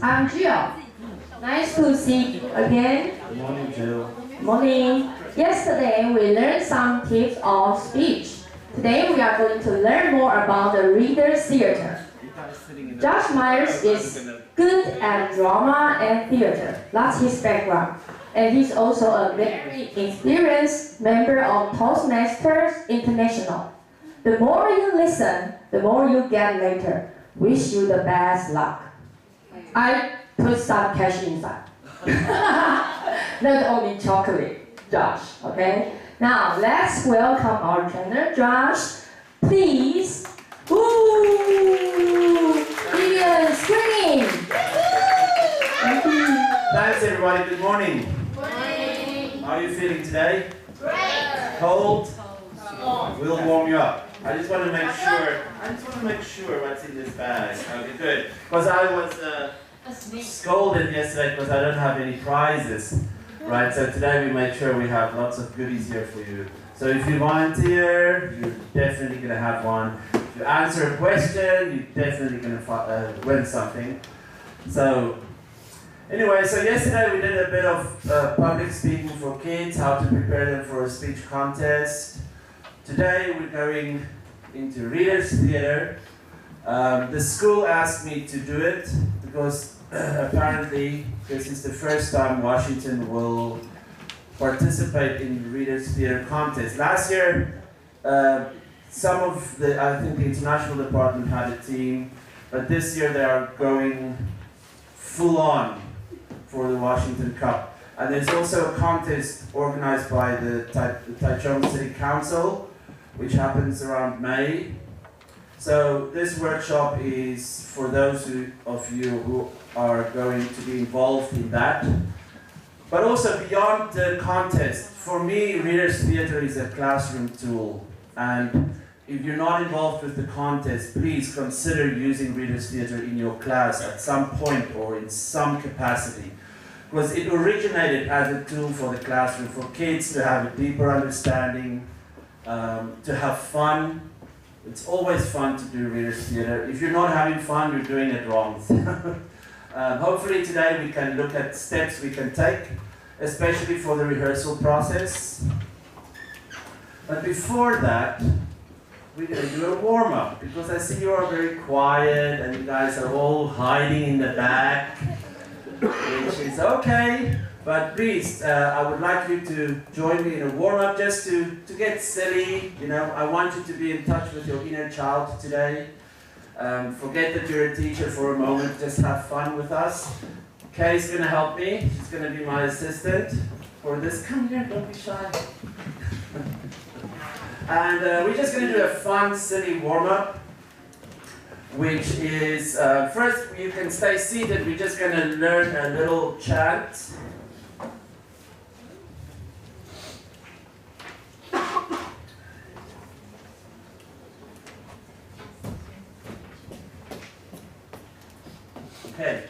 I'm Jill. Nice to see you again. Good morning, Jill. Morning. Yesterday we learned some tips of speech. Today we are going to learn more about the reader's theater. Josh Myers is good at drama and theater. That's his background. And he's also a very experienced member of Toastmasters International. The more you listen, the more you get later. Wish you the best luck. I put some cash inside. Not only chocolate, Josh, okay? Now, let's welcome our trainer, Josh. Please. Woo! Ian, screaming! Thank you. Thanks, everybody. Good morning. Morning. How are you feeling today? Great. Cold? We'll warm you up. I just want to make sure what's in this bag. Okay, good. Because I was scolded yesterday because I don't have any prizes. Right, so today we made sure we have lots of goodies here for you. So if you volunteer, you're definitely going to have one. If you answer a question, you're definitely going to win something. So anyway, so yesterday we did a bit of public speaking for kids, how to prepare them for a speech contest. Today we're going into Reader's Theater. The school asked me to do it because apparently this is the first time Washington will participate in the Reader's Theater contest. Last year, I think the international department had a team, but this year they are going full on for the Washington Cup. And there's also a contest organized by the Taichung City Council, which happens around May. So this workshop is for those of you who are going to be involved in that. But also beyond the contest, for me, Reader's Theater is a classroom tool. And if you're not involved with the contest, please consider using Reader's Theater in your class at some point or in some capacity. Because it originated as a tool for the classroom, for kids to have a deeper understanding, to have fun. It's always fun to do Reader's Theater. If you're not having fun, you're doing it wrong. Hopefully today we can look at steps we can take, especially for the rehearsal process. But before that, we're going to do a warm-up, because I see you are very quiet and you guys are all hiding in the back, which is okay. But please, I would like you to join me in a warm-up just to get silly. You know, I want you to be in touch with your inner child today. Forget that you're a teacher for a moment, just have fun with us. Kay's going to help me. She's going to be my assistant for this. Come here, don't be shy. And we're just going to do a fun, silly warm-up, which is, first you can stay seated. We're just going to learn a little chant. Okay.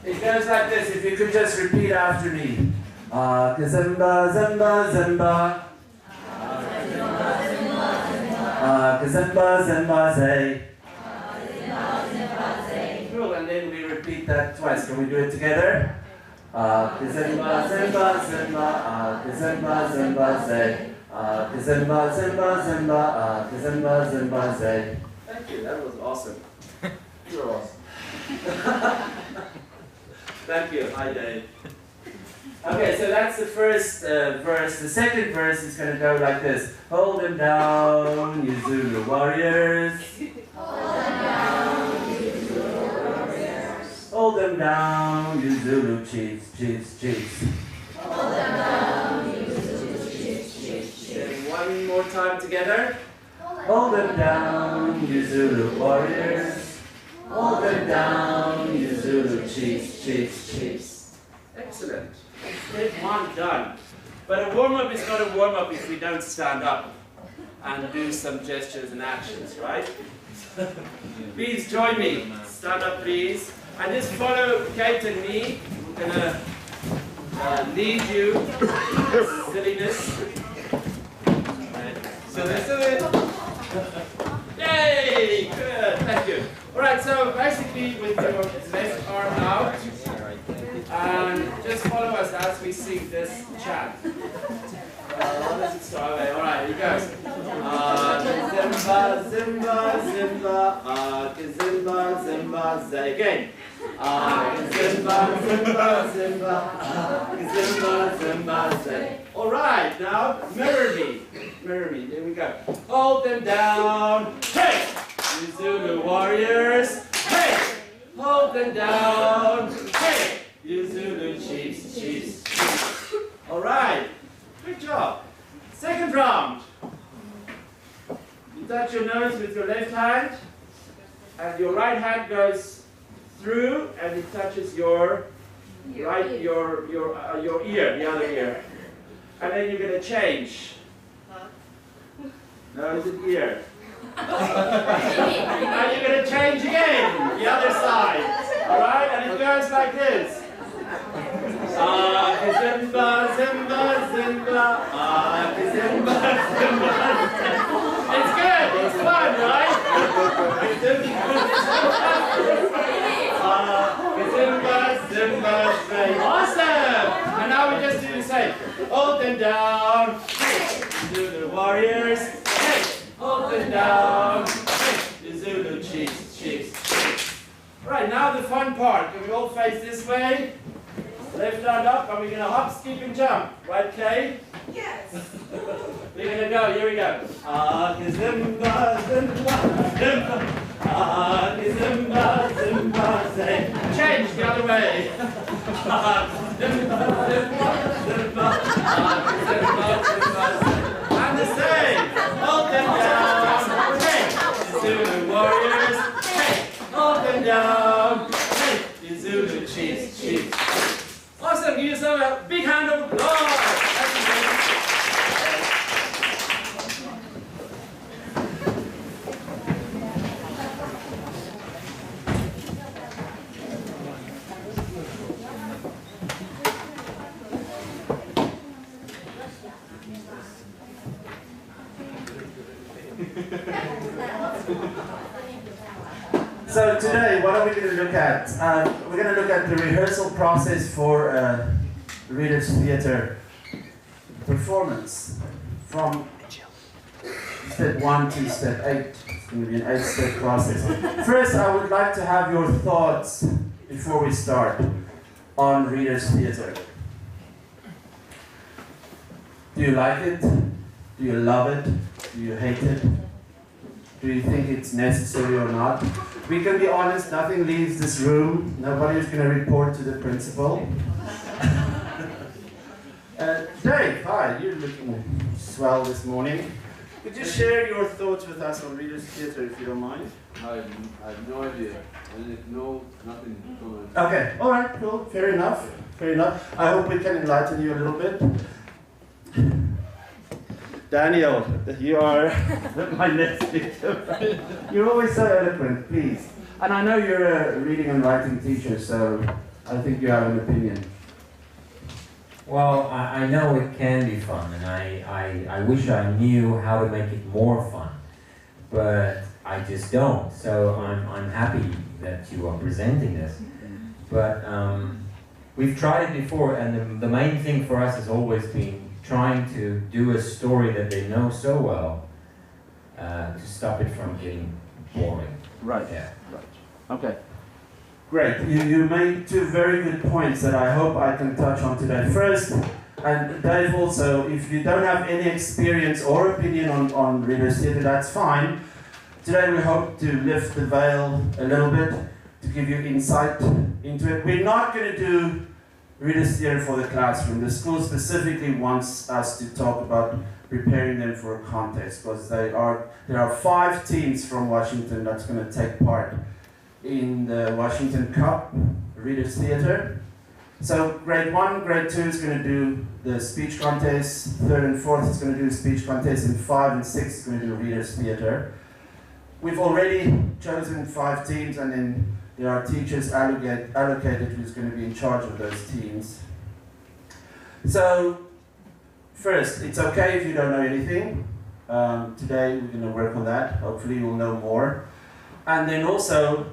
It goes like this, if you could just repeat after me. Kazemba, zemba, zemba. Kazemba, zemba, zay. Cool, and then we repeat that twice. Can we do it together? Kazemba, zemba, zemba. Kazemba, zemba, zay. Kazemba, zemba, zemba. Kazemba, zemba, zay. Thank you, that was awesome. You're awesome. Thank you. Hi, Dave. Okay, so that's the first verse. The second verse is going to go like this. Hold them down, you Zulu warriors. Hold them down, you Zulu warriors. Hold them down, you Zulu chiefs, chiefs, chiefs. Hold them down, you Zulu chiefs, chiefs, chiefs. One more time together. Hold them down, you Zulu warriors. Hold them down, you Zulu chiefs, chiefs, chiefs. Excellent. Step one done. But a warm-up is not a warm-up if we don't stand up and do some gestures and actions, right? Please join me. Stand up, please. And just follow Kate and me. We're going to lead you in silliness. Silly, silly. Yay! Good. Thank you. All right. Alright, so basically with your left arm out, and just follow us as we sing this chant. What does it start with? Alright, here goes. Zimba, zimba, zimba, zimba, zimba, say again. Zimba, zimba, zimba, zimba, zimba, say. Alright, now mirror me. Mirror me, there we go. Hold them down. Hey! You Zulu warriors. Hey! Hold them down. Hey! You Zulu chiefs, chiefs, chiefs. Alright. Good job. Second round. You touch your nose with your left hand, and your right hand goes through, and it touches your right, your ear, the other ear, and then you're gonna change. Nose and ear. Now you're gonna change again, the other side. All right, and it goes like this. Zimba, zimba, zimba, zimba, zimba. It's good, it's fun, right? Zimba, zimba, zimba. Awesome! And now we just do the same. Hold them down. Zulu warriors. Hey! Hold them down. Hey! The Zulu chiefs, chiefs, chiefs. Right, now the fun part. Can we all face this way? Left hand up, and we're going to hop, skip, and jump. Right, Kay? Yes. We're going to go. Here we go. Zimba, zimba, zimba. Zimba, zimba, say. Change the other way. Zimba, zimba, zimba. Zimba, zimba, say. And the same. Hold them down. Hey, Zulu warriors. Hey, hold them down. Hey, you Zulu chiefs, chiefs. Awesome, give yourself a big hand of applause. So today, what are we going to look at? We're going to look at the rehearsal process for Reader's Theatre performance from step 1 to step 8. It's going to be an 8-step process. First, I would like to have your thoughts before we start on Reader's Theatre. Do you like it? Do you love it? Do you hate it? Do you think it's necessary or not? We can be honest, nothing leaves this room. Nobody is going to report to the principal. Dave, hi, you're looking swell this morning. Could you share your thoughts with us on Reader's Theatre, if you don't mind? I have no idea. Nothing going on. Okay, all right, cool, fair enough, fair enough. I hope we can enlighten you a little bit. Daniel, you are my next victim. You're always so eloquent, please. And I know you're a reading and writing teacher, so I think you have an opinion. Well, I know it can be fun, and I wish I knew how to make it more fun, but I just don't. So I'm happy that you are presenting this. But we've tried it before, and the main thing for us has always been trying to do a story that they know so well to stop it from getting boring. Right. Yeah. Right. Okay. Great. You made two very good points that I hope I can touch on today. First, and Dave also, if you don't have any experience or opinion on Reader's Theatre, that's fine. Today we hope to lift the veil a little bit to give you insight into it. We're not going to do Reader's Theatre for the classroom. The school specifically wants us to talk about preparing them for a contest, because there are 5 teams from Washington that's going to take part in the Washington Cup Reader's Theatre. So grade 1, grade 2 is going to do the speech contest, 3rd and 4th is going to do the speech contest, and 5 and 6 is going to do Reader's Theatre. We've already chosen 5 teams, and then there are teachers allocated who's going to be in charge of those teams. So first, it's okay if you don't know anything. Today we're going to work on that. Hopefully you'll know more. And then also,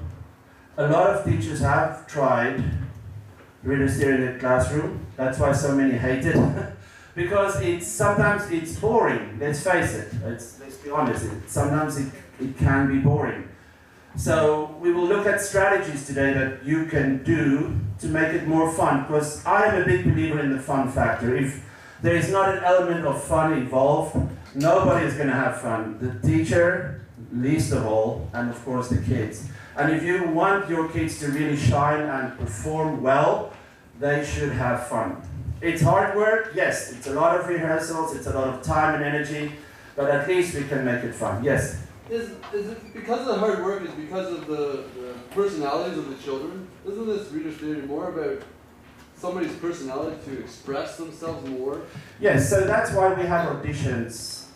a lot of teachers have tried readers theory in the classroom. That's why so many hate it. Because sometimes it's boring, let's face it. Let's be honest, sometimes it can be boring. So we will look at strategies today that you can do to make it more fun, because I am a big believer in the fun factor. If there is not an element of fun involved, nobody is going to have fun. The teacher, least of all, and of course the kids. And if you want your kids to really shine and perform well, they should have fun. It's hard work, yes, it's a lot of rehearsals, it's a lot of time and energy, but at least we can make it fun. Yes? Is it because of the hard work, is because of the personalities of the children? Isn't this reader's theory more about somebody's personality to express themselves more? Yes, so that's why we have auditions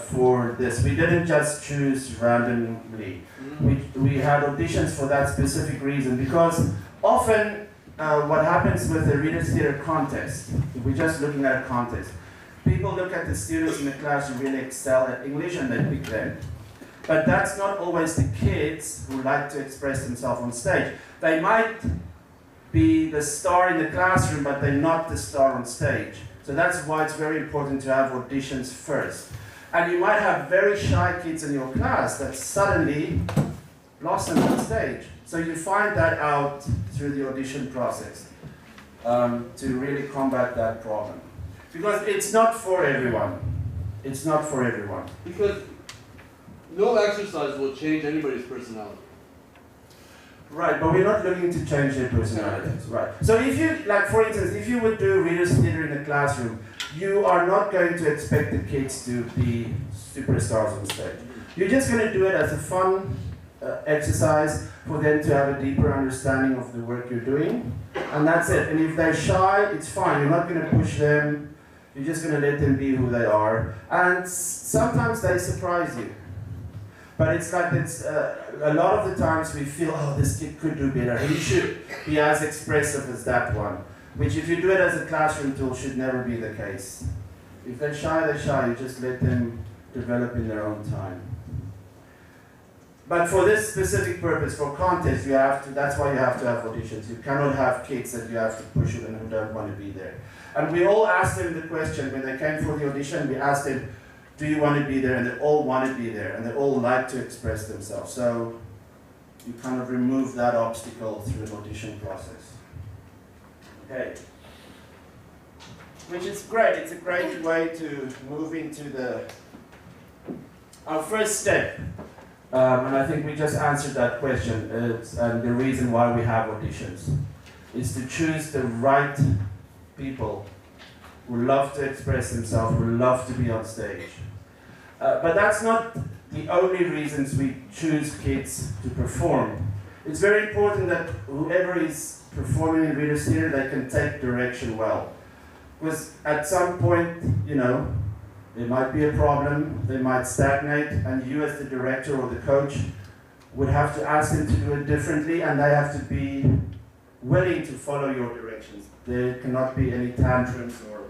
for this. We didn't just choose randomly. We had auditions for that specific reason, because often what happens with the reader's theater contest, if we're just looking at a contest, people look at the students in the class who really excel at English and they pick them. But that's not always the kids who like to express themselves on stage. They might be the star in the classroom, but they're not the star on stage. So that's why it's very important to have auditions first. And you might have very shy kids in your class that suddenly blossom on stage. So you find that out through the audition process to really combat that problem. Because it's not for everyone. It's not for everyone. Because no exercise will change anybody's personality. Right, but we're not looking to change their personalities. Right. So if you, like for instance, if you would do reader's theater in the classroom, you are not going to expect the kids to be superstars on stage. You're just going to do it as a fun exercise for them to have a deeper understanding of the work you're doing. And that's it. And if they're shy, it's fine. You're not going to push them. You're just going to let them be who they are. And sometimes they surprise you. But it's like a lot of the times we feel, oh, this kid could do better. He should be as expressive as that one. Which if you do it as a classroom tool should never be the case. If they're shy, they're shy. You just let them develop in their own time. But for this specific purpose, for contest, that's why you have to have auditions. You cannot have kids that you have to push it and who don't want to be there. And we all asked them the question, when they came for the audition, we asked them, do you want to be there? And they all want to be there, and they all like to express themselves. So you kind of remove that obstacle through an audition process. Okay. Which is great. It's a great way to move into our first step. And I think we just answered that question. And the reason why we have auditions is to choose the right people who love to express themselves, who love to be on stage. But that's not the only reasons we choose kids to perform. It's very important that whoever is performing in reader's theater, they can take direction well. Because at some point, there might be a problem, they might stagnate, and you as the director or the coach would have to ask them to do it differently, and they have to be willing to follow your directions. There cannot be any tantrums or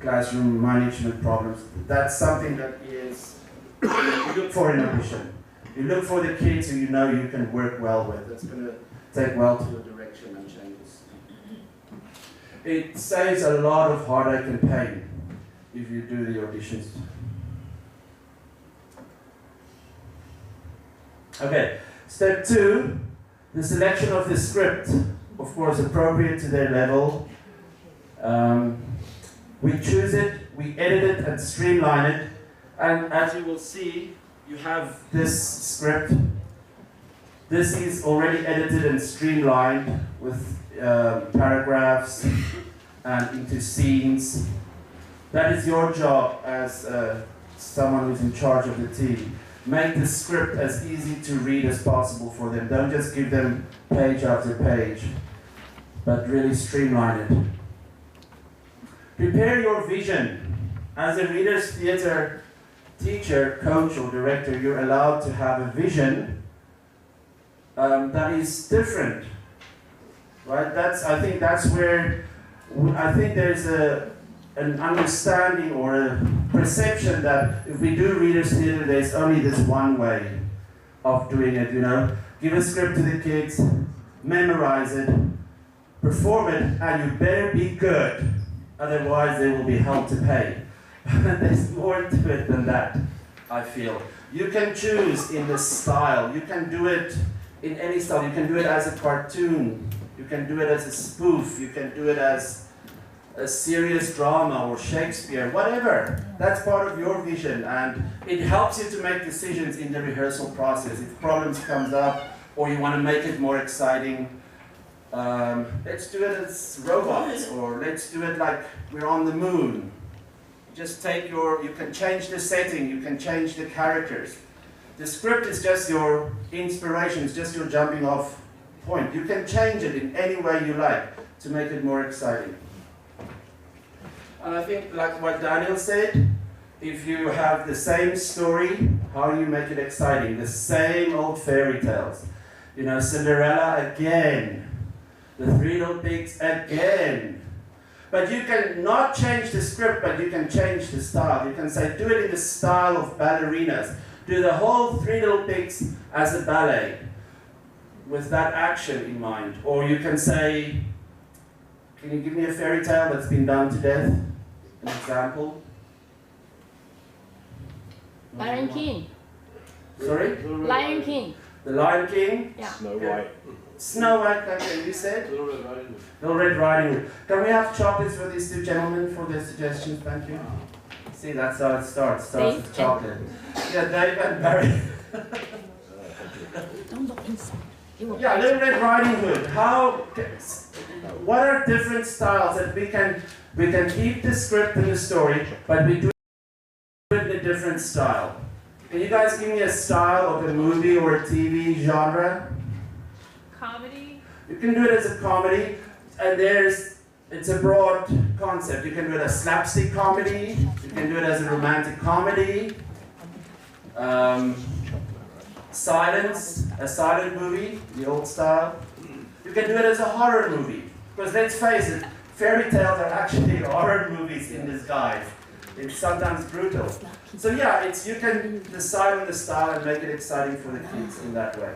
classroom management problems. That's something that is you look for in audition. You look for the kids who you know you can work well with. That's going to take well to your direction and changes. It saves a lot of heartache and pain if you do the auditions. Okay, step 2, the selection of the script, of course appropriate to their level. We choose it, we edit it and streamline it, and as you will see, you have this script. This is already edited and streamlined with paragraphs and into scenes. That is your job as someone who's in charge of the team. Make the script as easy to read as possible for them. Don't just give them page after page, but really streamline it. Prepare your vision. As a reader's theater teacher, coach, or director, you're allowed to have a vision that is different, right? I think that's where there's an understanding or a perception that if we do reader's theater, there's only this one way of doing it, Give a script to the kids, memorize it, perform it, and you better be good. Otherwise, they will be held to pay. There's more to it than that, I feel. You can choose in the style. You can do it in any style. You can do it as a cartoon. You can do it as a spoof. You can do it as a serious drama or Shakespeare, whatever. That's part of your vision, and it helps you to make decisions in the rehearsal process. If problems comes up or you want to make it more exciting, let's do it as robots, or let's do it like we're on the moon. Just take you can change the setting, you can change the characters. The script is just your inspiration, it's just your jumping off point. You can change it in any way you like to make it more exciting. And I think, like what Daniel said, if you have the same story, how do you make it exciting? The same old fairy tales. You know, Cinderella again, the Three Little Pigs again. But you can not change the script, but you can change the style. You can say, do it in the style of ballerinas. Do the whole Three Little Pigs as a ballet, with that action in mind. Or you can say, can you give me a fairy tale that's been done to death? An example? Lion King. Sorry? Lion King. The Lion King? Yeah. Snow White. Snow White, okay, you said? Little Red Riding Hood. Little Red Riding Hood. Can we have chocolates for these two gentlemen for their suggestions? Thank you. See, that's how it starts. Starts with chocolate. Yeah, Dave and Barry. Don't look inside. Yeah, Little Red Riding Hood. What are different styles that we can keep the script and the story, but we do it in a different style? Can you guys give me a style of a movie or a TV genre? Comedy. You can do it as a comedy, and it's a broad concept. You can do it as slapstick comedy, you can do it as a romantic comedy, a silent movie, the old style. You can do it as a horror movie, because let's face it, fairy tales are actually horror movies in disguise. It's sometimes brutal. So yeah, you can decide on the style and make it exciting for the kids in that way.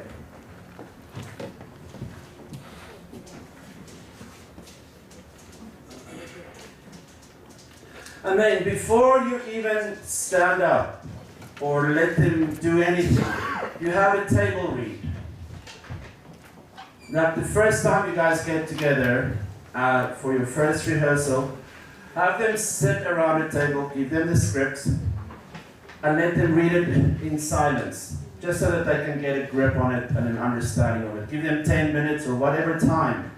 And then before you even stand up or let them do anything, you have a table read. Now, the first time you guys get together for your first rehearsal, have them sit around a table, give them the script, and let them read it in silence, just so that they can get a grip on it and an understanding of it. Give them 10 minutes or whatever time.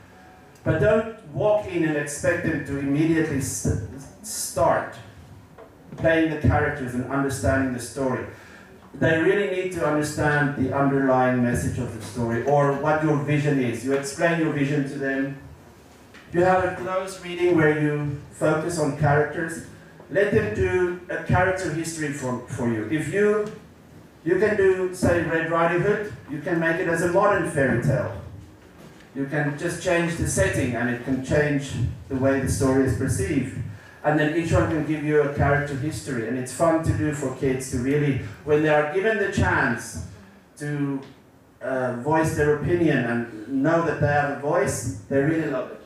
But don't walk in and expect them to immediately start playing the characters and understanding the story. They really need to understand the underlying message of the story or what your vision is. You explain your vision to them. You have a close reading where you focus on characters. Let them do a character history for you. If you can do, say, Red Riding Hood, you can make it as a modern fairy tale. You can just change the setting and it can change the way the story is perceived. And then each one can give you a character history. And it's fun to do for kids to really, when they are given the chance to voice their opinion and know that they have a voice, they really love it.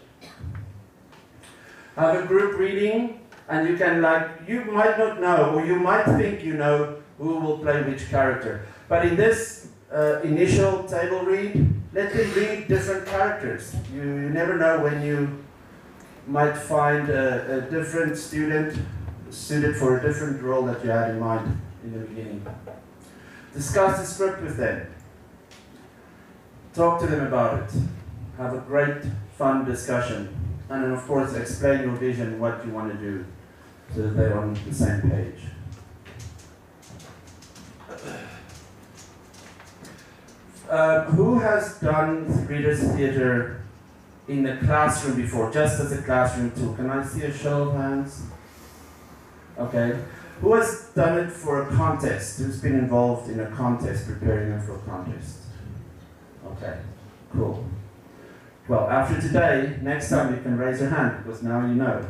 Have a group reading, and you can, you might not know, or you might think you know who will play which character. But in this initial table read, let them read different characters. You never know when you might find a different student suited for a different role that you had in mind in the beginning. Discuss the script with them. Talk to them about it. Have a great, fun discussion. And then, of course, explain your vision, what you want to do, so that they're on the same page. Who has done Reader's Theatre in the classroom before, just as a classroom tool? Can I see a show of hands? Okay. Who has done it for a contest? Who's been involved in a contest, preparing them for a contest? Okay, cool. Well, after today, next time you can raise your hand, because now you know.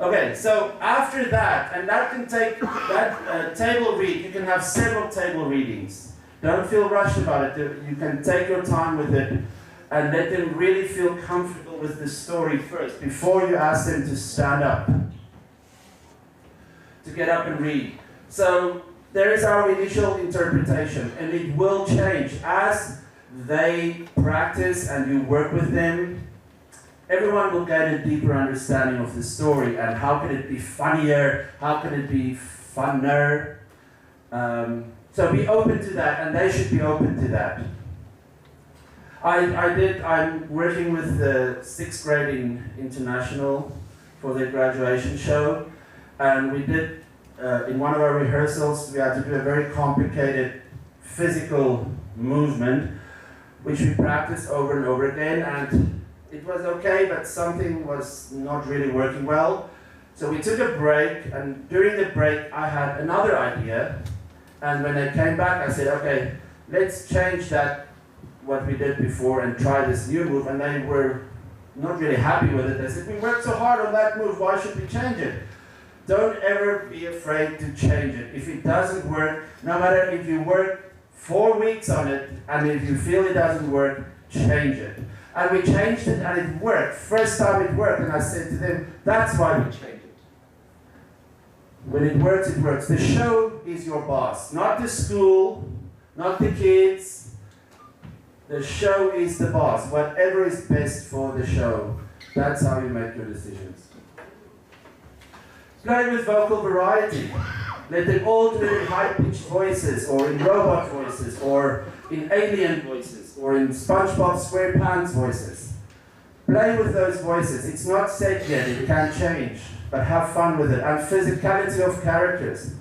Okay, so after that, and that can take, that table read, you can have several table readings. Don't feel rushed about it. You can take your time with it and let them really feel comfortable with the story first before you ask them to stand up, to get up and read. So there is our initial interpretation, and it will change as they practice and you work with them. Everyone will get a deeper understanding of the story and how can it be funnier, how can it be funner. So be open to that, and they should be open to that. I'm working with the 6th grade in International for their graduation show, and we did, in one of our rehearsals, we had to do a very complicated physical movement, which we practiced over and over again, and it was okay, but something was not really working well. So we took a break, and during the break I had another idea, and when I came back I said, okay, let's change that, what we did before, and try this new move, and they were not really happy with it. They said, we worked so hard on that move, why should we change it? Don't ever be afraid to change it. If it doesn't work, no matter if you work 4 weeks on it, and if you feel it doesn't work, change it. And we changed it and it worked. First time it worked, and I said to them, that's why we changed it. When it works, it works. The show is your boss, not the school, not the kids. The show is the boss. Whatever is best for the show, that's how you make your decisions. Play with vocal variety. Let them all do it in high-pitched voices, or in robot voices, or in alien voices, or in SpongeBob SquarePants voices. Play with those voices. It's not set yet, it can change, but have fun with it. And physicality of characters.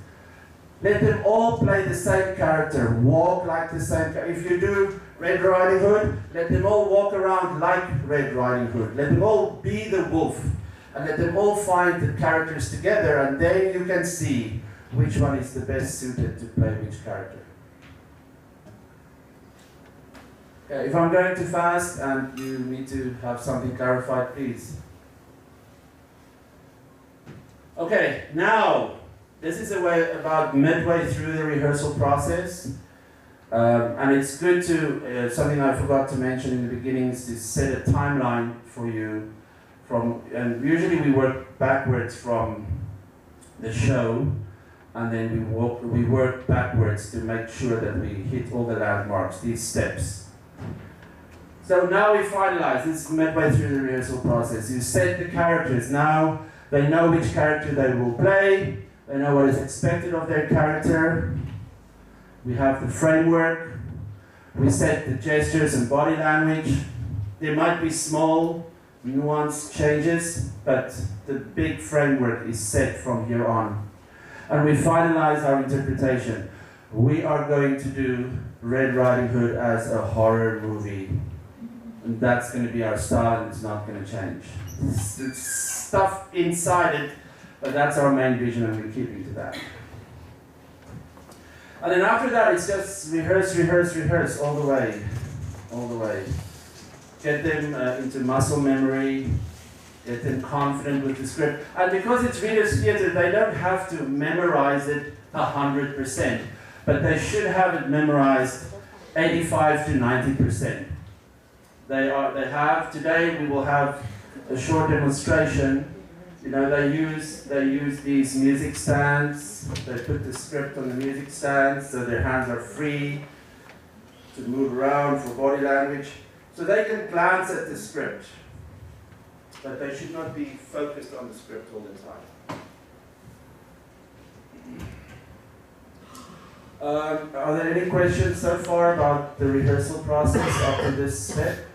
Let them all play the same character, walk like the same character. If you do Red Riding Hood, let them all walk around like Red Riding Hood. Let them all be the wolf, and let them all find the characters together, and then you can see which one is the best suited to play which character. Okay, if I'm going too fast and you need to have something clarified, please. Okay, now, this is a way about midway through the rehearsal process. And it's good to, something I forgot to mention in the beginning is to set a timeline for you. And usually we work backwards from the show, and then we work backwards to make sure that we hit all the landmarks, these steps. So now we finalize, this is midway through the rehearsal process. You set the characters, now they know which character they will play, they know what is expected of their character. We have the framework, we set the gestures and body language. There might be small nuance changes, but the big framework is set from here on. And we finalize our interpretation. We are going to do Red Riding Hood as a horror movie. And that's going to be our style, and it's not going to change. There's stuff inside it, but that's our main vision, and we're keeping to that. And then after that, it's just rehearse, rehearse, rehearse all the way. All the way. Get them into muscle memory, get them confident with the script. And because it's readers' theater, they don't have to memorize it 100%, but they should have it memorized 85 to 90%. Today we will have a short demonstration. You know, they use these music stands. They put the script on the music stands so their hands are free to move around for body language. So they can glance at the script, but they should not be focused on the script all the time. Are there any questions so far about the rehearsal process up to this step?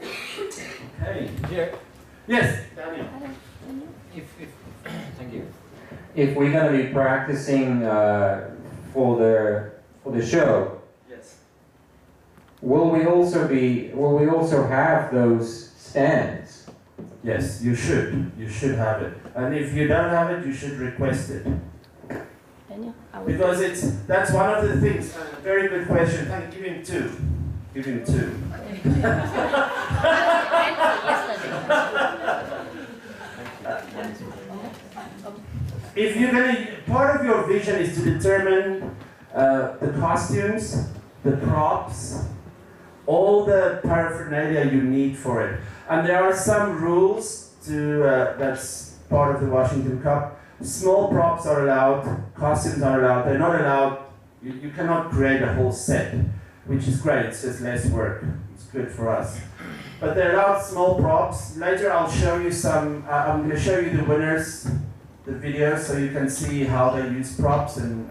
Okay. Here. Yes, Daniel. Thank you. If we're going to be practicing for the show, yes. Will we also have those stands? Yes, you should. You should have it. And if you don't have it, you should request it. Because that's one of the things. Very good question. Thank you. Give him two. Give him two. if you're gonna, part of your vision is to determine the costumes, the props, all the paraphernalia you need for it. And there are some rules to, that's part of the Washington Cup. Small props are allowed, costumes are allowed, they're not allowed, you cannot create a whole set, which is great, it's just less work, it's good for us. But they're allowed small props. Later I'll show you some, I'm going to show you the winners, the video, so you can see how they use props and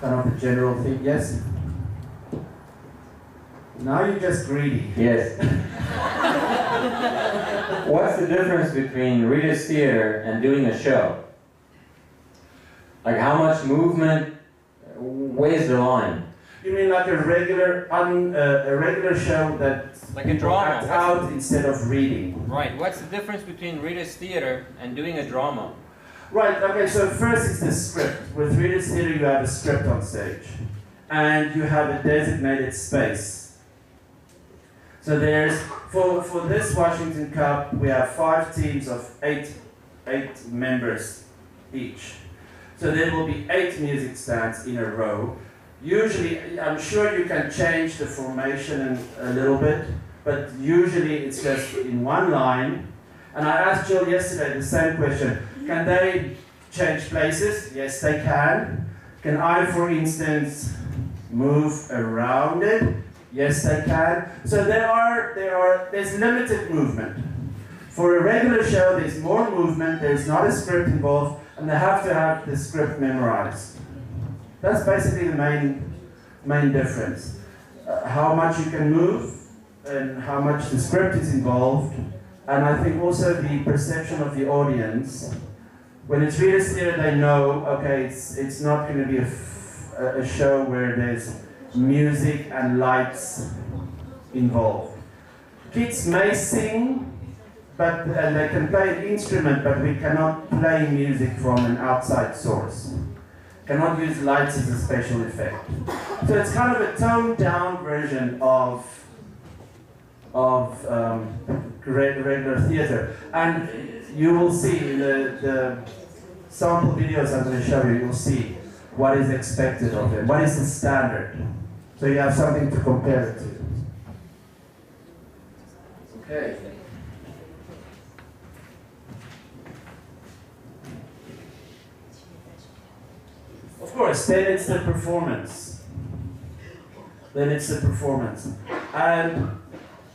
kind of the general thing. Yes? Now you're just greedy. Yes. What's the difference between Reader's Theater and doing a show? Like how much movement, where's the line? You mean like a regular show that Like a drama. act out instead of reading? Right. What's the difference between Reader's Theater and doing a drama? Right, okay, so first is the script. With Reader's Theater you have a script on stage. And you have a designated space. So there's, for this Washington Cup, we have 5 teams of 8 members each. So there will be 8 music stands in a row. Usually, I'm sure you can change the formation a little bit, but usually it's just in one line. And I asked Jill yesterday the same question. Can they change places? Yes, they can. Can I, for instance, move around it? Yes, they can. So there's limited movement. For a regular show, there's more movement, there's not a script involved, and they have to have the script memorized. That's basically the main difference. How much you can move, and how much the script is involved, and I think also the perception of the audience. When it's Reader's Theater, they know, okay, it's not going to be a show where there's music and lights involved. Kids may sing, and they can play an instrument, but we cannot play music from an outside source. Cannot use lights as a special effect. So it's kind of a toned down version of regular theater. And you will see in the sample videos I'm going to show you, you'll see what is expected of it, what is the standard. So you have something to compare it to. Okay. Of course, then it's the performance. And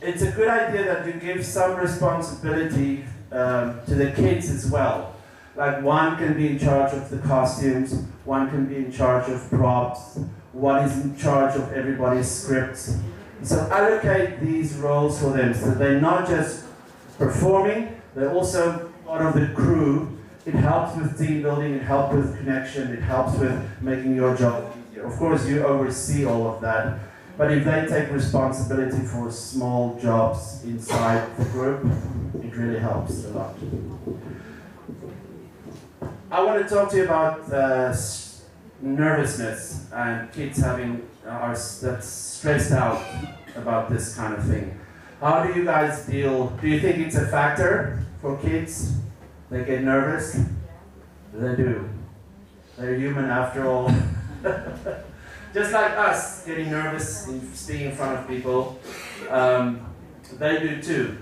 it's a good idea that you give some responsibility to the kids as well. Like one can be in charge of the costumes, one can be in charge of props, one is in charge of everybody's scripts. So allocate these roles for them so they're not just performing, they're also part of the crew. It helps with team building, it helps with connection, it helps with making your job easier. Of course, you oversee all of that, but if they take responsibility for small jobs inside the group, it really helps a lot. I want to talk to you about nervousness and kids that's stressed out about this kind of thing. How do you guys deal? Do you think it's a factor for kids? They get nervous? They do. They're human after all. Just like us getting nervous in speaking in front of people, they do too.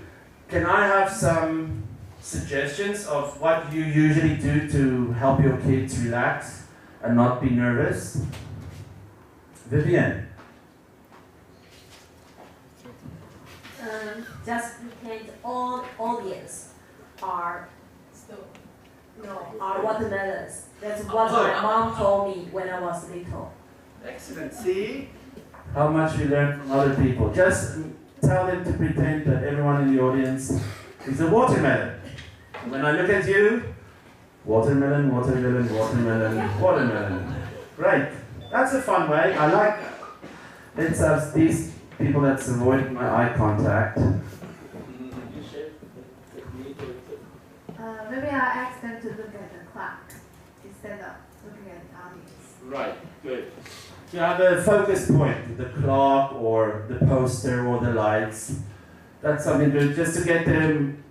Can I have some suggestions of what you usually do to help your kids relax and not be nervous? Vivienne. Just pretend all audience are watermelons. That's what my mom told me when I was little. Excellent. See how much we learn from other people. Just tell them to pretend that everyone in the audience is a watermelon. When I look at you, watermelon, watermelon, watermelon, watermelon. Great. That's a fun way. I like that. Let's have these people that's avoiding my eye contact. Maybe I'll ask them to look at the clock instead of looking at the audience. Right, good. You have a focus point, the clock or the poster or the lights. That's something good, just to get them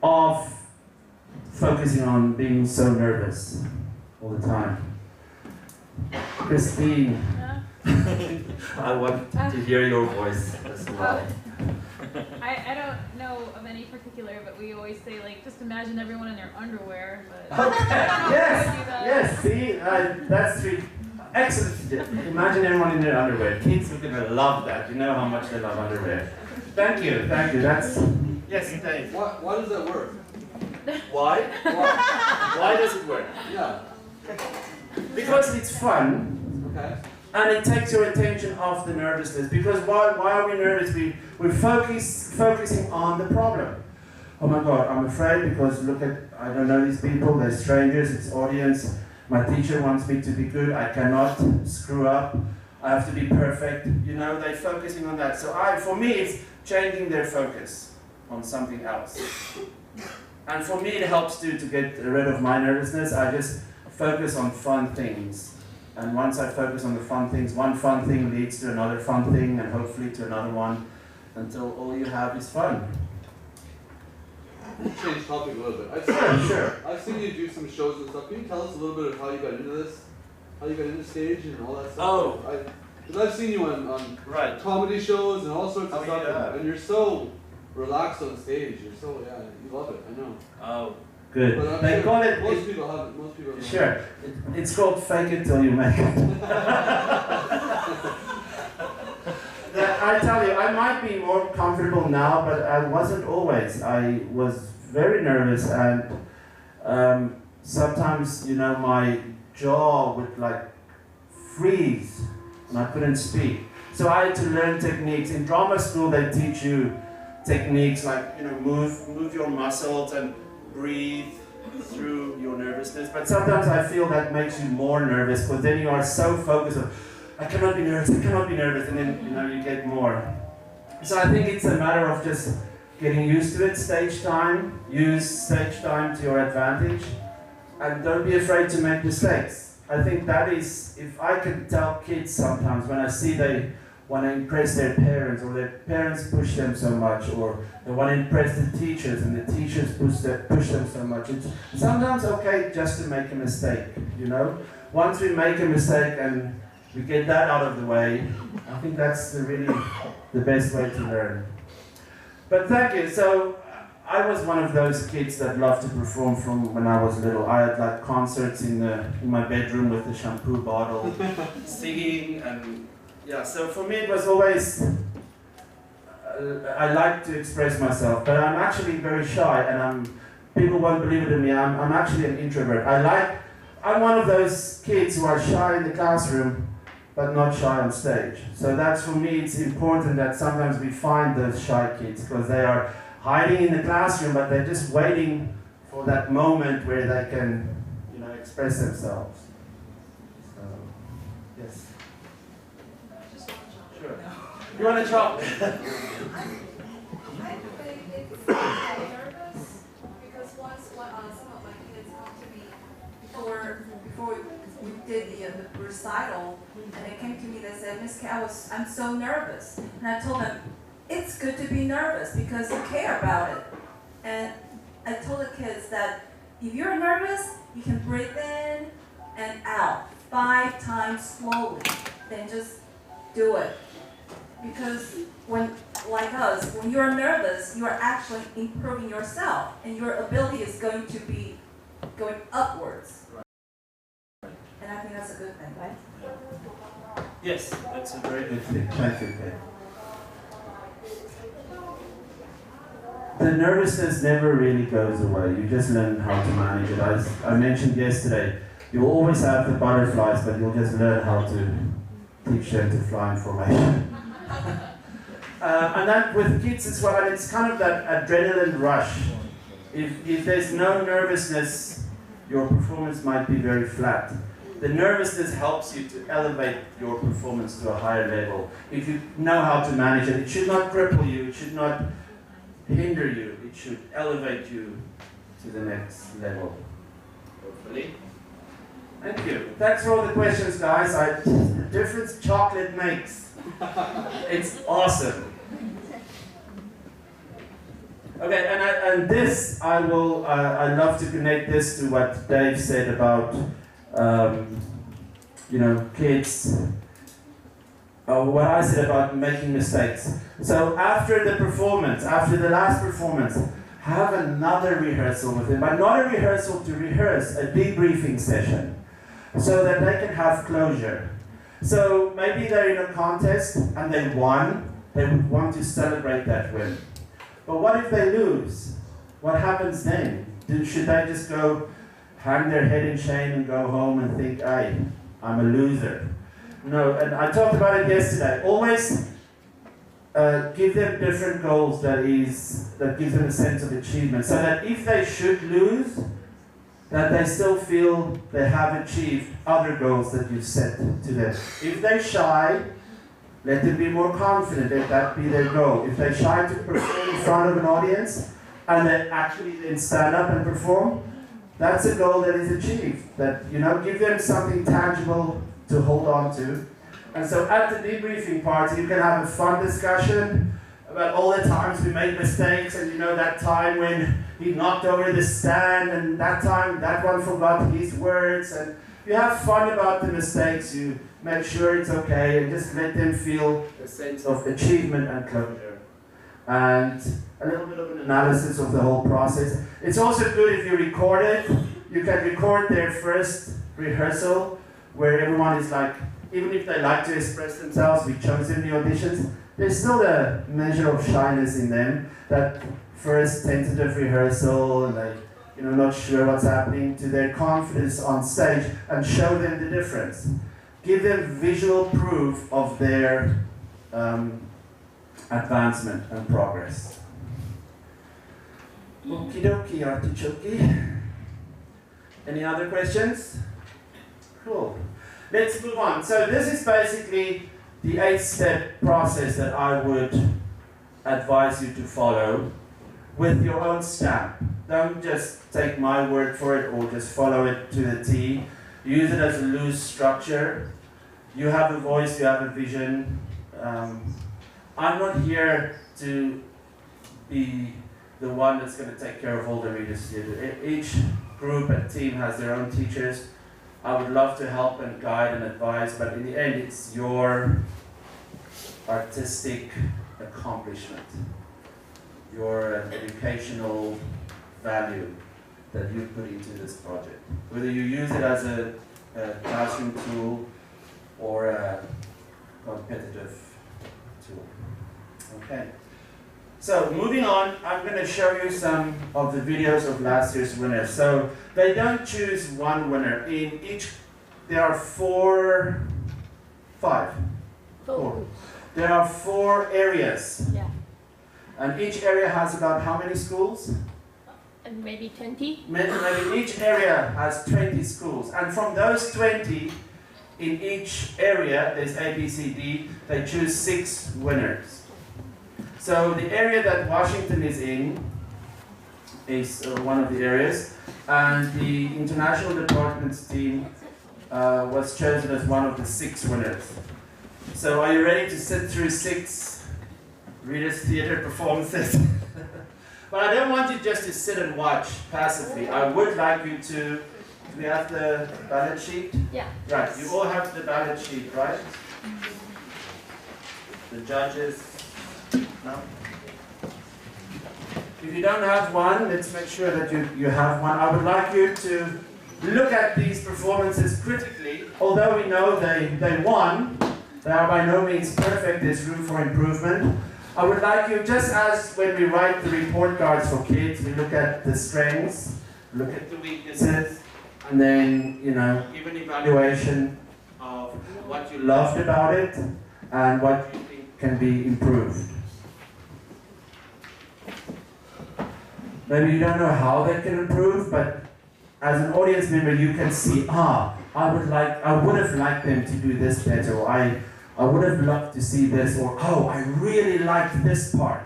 off focusing on being so nervous all the time? Christine, I want to hear your voice as well. I don't know of any particular, but we always say, like, just imagine everyone in their underwear. But Okay, yes, I don't know if I would do that. yes, see, that's three. Excellent suggestion. Imagine everyone in their underwear. Kids are going to love that. You know how much they love underwear. Thank you, that's, yes, Dave. Why does that work? Why? Why does it work? Yeah. Because it's fun. Okay. And it takes your attention off the nervousness. Because why are we nervous? We're focusing on the problem. Oh my God, I'm afraid because look at, I don't know these people, they're strangers, it's audience. My teacher wants me to be good, I cannot screw up, I have to be perfect. You know, they're focusing on that. So for me, it's changing their focus on something else. And for me, it helps to get rid of my nervousness. I just focus on fun things. And once I focus on the fun things, one fun thing leads to another fun thing, and hopefully to another one, until all you have is fun. Change topic a little bit. Sure. I've seen you do some shows and stuff. Can you tell us a little bit of how you got into this? How you got into stage and all that stuff? Oh. Because I've seen you on Right. comedy shows and all sorts of stuff, yeah. and you're so relaxed on stage. You're so, yeah, you love it, I know. Oh, good. But I'm They sure call it, most people have it. Most people have sure. It's called fake it till you make it. I tell you, I might be more comfortable now, but I wasn't always. I was very nervous, and sometimes, you know, my jaw would like freeze, and I couldn't speak. So I had to learn techniques. In drama school, they teach you techniques like, you know, move your muscles and breathe through your nervousness. But sometimes I feel that makes you more nervous, because then you are so focused on, I cannot be nervous, and then, you know, you get more. So I think it's a matter of just getting used to it, stage time, use stage time to your advantage, and don't be afraid to make mistakes. I think that is, if I can tell kids sometimes when I see they want to impress their parents, or their parents push them so much, or they want to impress the teachers and the teachers push them so much, it's sometimes okay just to make a mistake, you know? Once we make a mistake and we get that out of the way, I think that's really the best way to learn. But thank you. So I was one of those kids that loved to perform from when I was little. I had like concerts in my bedroom with the shampoo bottle, singing, and yeah. So for me it was always, I like to express myself, but I'm actually very shy, and people won't believe it in me. I'm actually an introvert. I'm one of those kids who are shy in the classroom, but not shy on stage. So that's, for me, it's important that sometimes we find those shy kids, because they are hiding in the classroom, but they're just waiting for that moment where they can, you know, express themselves. So, yes. Sure. You want to talk? I think it's nervous because once some of my kids come to me before we did the recital, and they came to me, they said, Miss K, I'm so nervous. And I told them, it's good to be nervous because you care about it. And I told the kids that if you're nervous, you can breathe in and out 5 times slowly. Then just do it. Because when you're nervous, you are actually improving yourself, and your ability is going to be going upwards. And I think that's a good thing, right? Yes, that's a very good thing. Thank you, Kate. The nervousness never really goes away. You just learn how to manage it. As I mentioned yesterday, you'll always have the butterflies, but you'll just learn how to teach them to fly in formation. And that with kids as well, and it's kind of that adrenaline rush. If there's no nervousness, your performance might be very flat. The nervousness helps you to elevate your performance to a higher level. If you know how to manage it, it should not cripple you, it should not hinder you, it should elevate you to the next level, hopefully. Thank you. Thanks for all the questions, guys. The difference chocolate makes. It's awesome. Okay, and this I will. I love to connect this to what Dave said about, kids. What I said about making mistakes. So after the performance, after the last performance, have another rehearsal with them, but not a rehearsal to rehearse, a debriefing session, so that they can have closure. So maybe they're in a contest and they won. They would want to celebrate that win. But what if they lose? What happens then? Should they just go hang their head in shame and go home and think, hey, I'm a loser? No, and I talked about it yesterday. Always give them different goals that gives them a sense of achievement, so that if they should lose, that they still feel they have achieved other goals that you've set to them. If they're shy, let them be more confident, let that be their goal. If they're shy to perform in front of an audience, and they actually then stand up and perform, that's a goal that is achieved. That, give them something tangible to hold on to. And so at the debriefing party, you can have a fun discussion about all the times we made mistakes, and that time when he knocked over the stand, and that time that one forgot his words, and you have fun about the mistakes, you make sure it's okay, and just let them feel a sense of achievement and closure. And a little bit of an analysis of the whole process. It's also good if you record it. You can record their first rehearsal, where everyone is like, even if they like to express themselves, we chose in the auditions, there's still a measure of shyness in them. That first tentative rehearsal, and they, not sure what's happening, to their confidence on stage, and show them the difference. Give them visual proof of their advancement and progress. Okie dokie, artichoke. Any other questions? Cool. Let's move on. So this is basically the 8-step process that I would advise you to follow with your own stamp. Don't just take my word for it or just follow it to the T. Use it as a loose structure. You have a voice, you have a vision. I'm not here to be the one that's going to take care of all the readers. Each group and team has their own teachers. I would love to help and guide and advise, but in the end, it's your artistic accomplishment, your educational value that you put into this project. Whether you use it as a classroom tool or a competitive tool. Okay. So moving on, I'm going to show you some of the videos of last year's winners. So they don't choose one winner. In each, there are four. There are 4 areas. Yeah. And each area has about how many schools? And maybe 20? Maybe each area has 20 schools. And from those 20, in each area, there's A, B, C, D, they choose 6 winners. So the area that Washington is in is one of the areas, and the international departments team was chosen as one of the 6 winners. So are you ready to sit through 6 Reader's Theatre performances? But I don't want you just to sit and watch passively. I would like you to, do we have the ballot sheet? Yeah. Right, you all have the ballot sheet, right? The judges. No? If you don't have one, let's make sure that you have one. I would like you to look at these performances critically. Although we know they won, they are by no means perfect, there's room for improvement. I would like you, just as when we write the report cards for kids, we look at the strengths, look at the weaknesses, and then, give an evaluation of what you loved about it and what you think can be improved. Maybe you don't know how they can improve, but as an audience member, you can see, I would have liked them to do this better, or I would have loved to see this, or I really liked this part.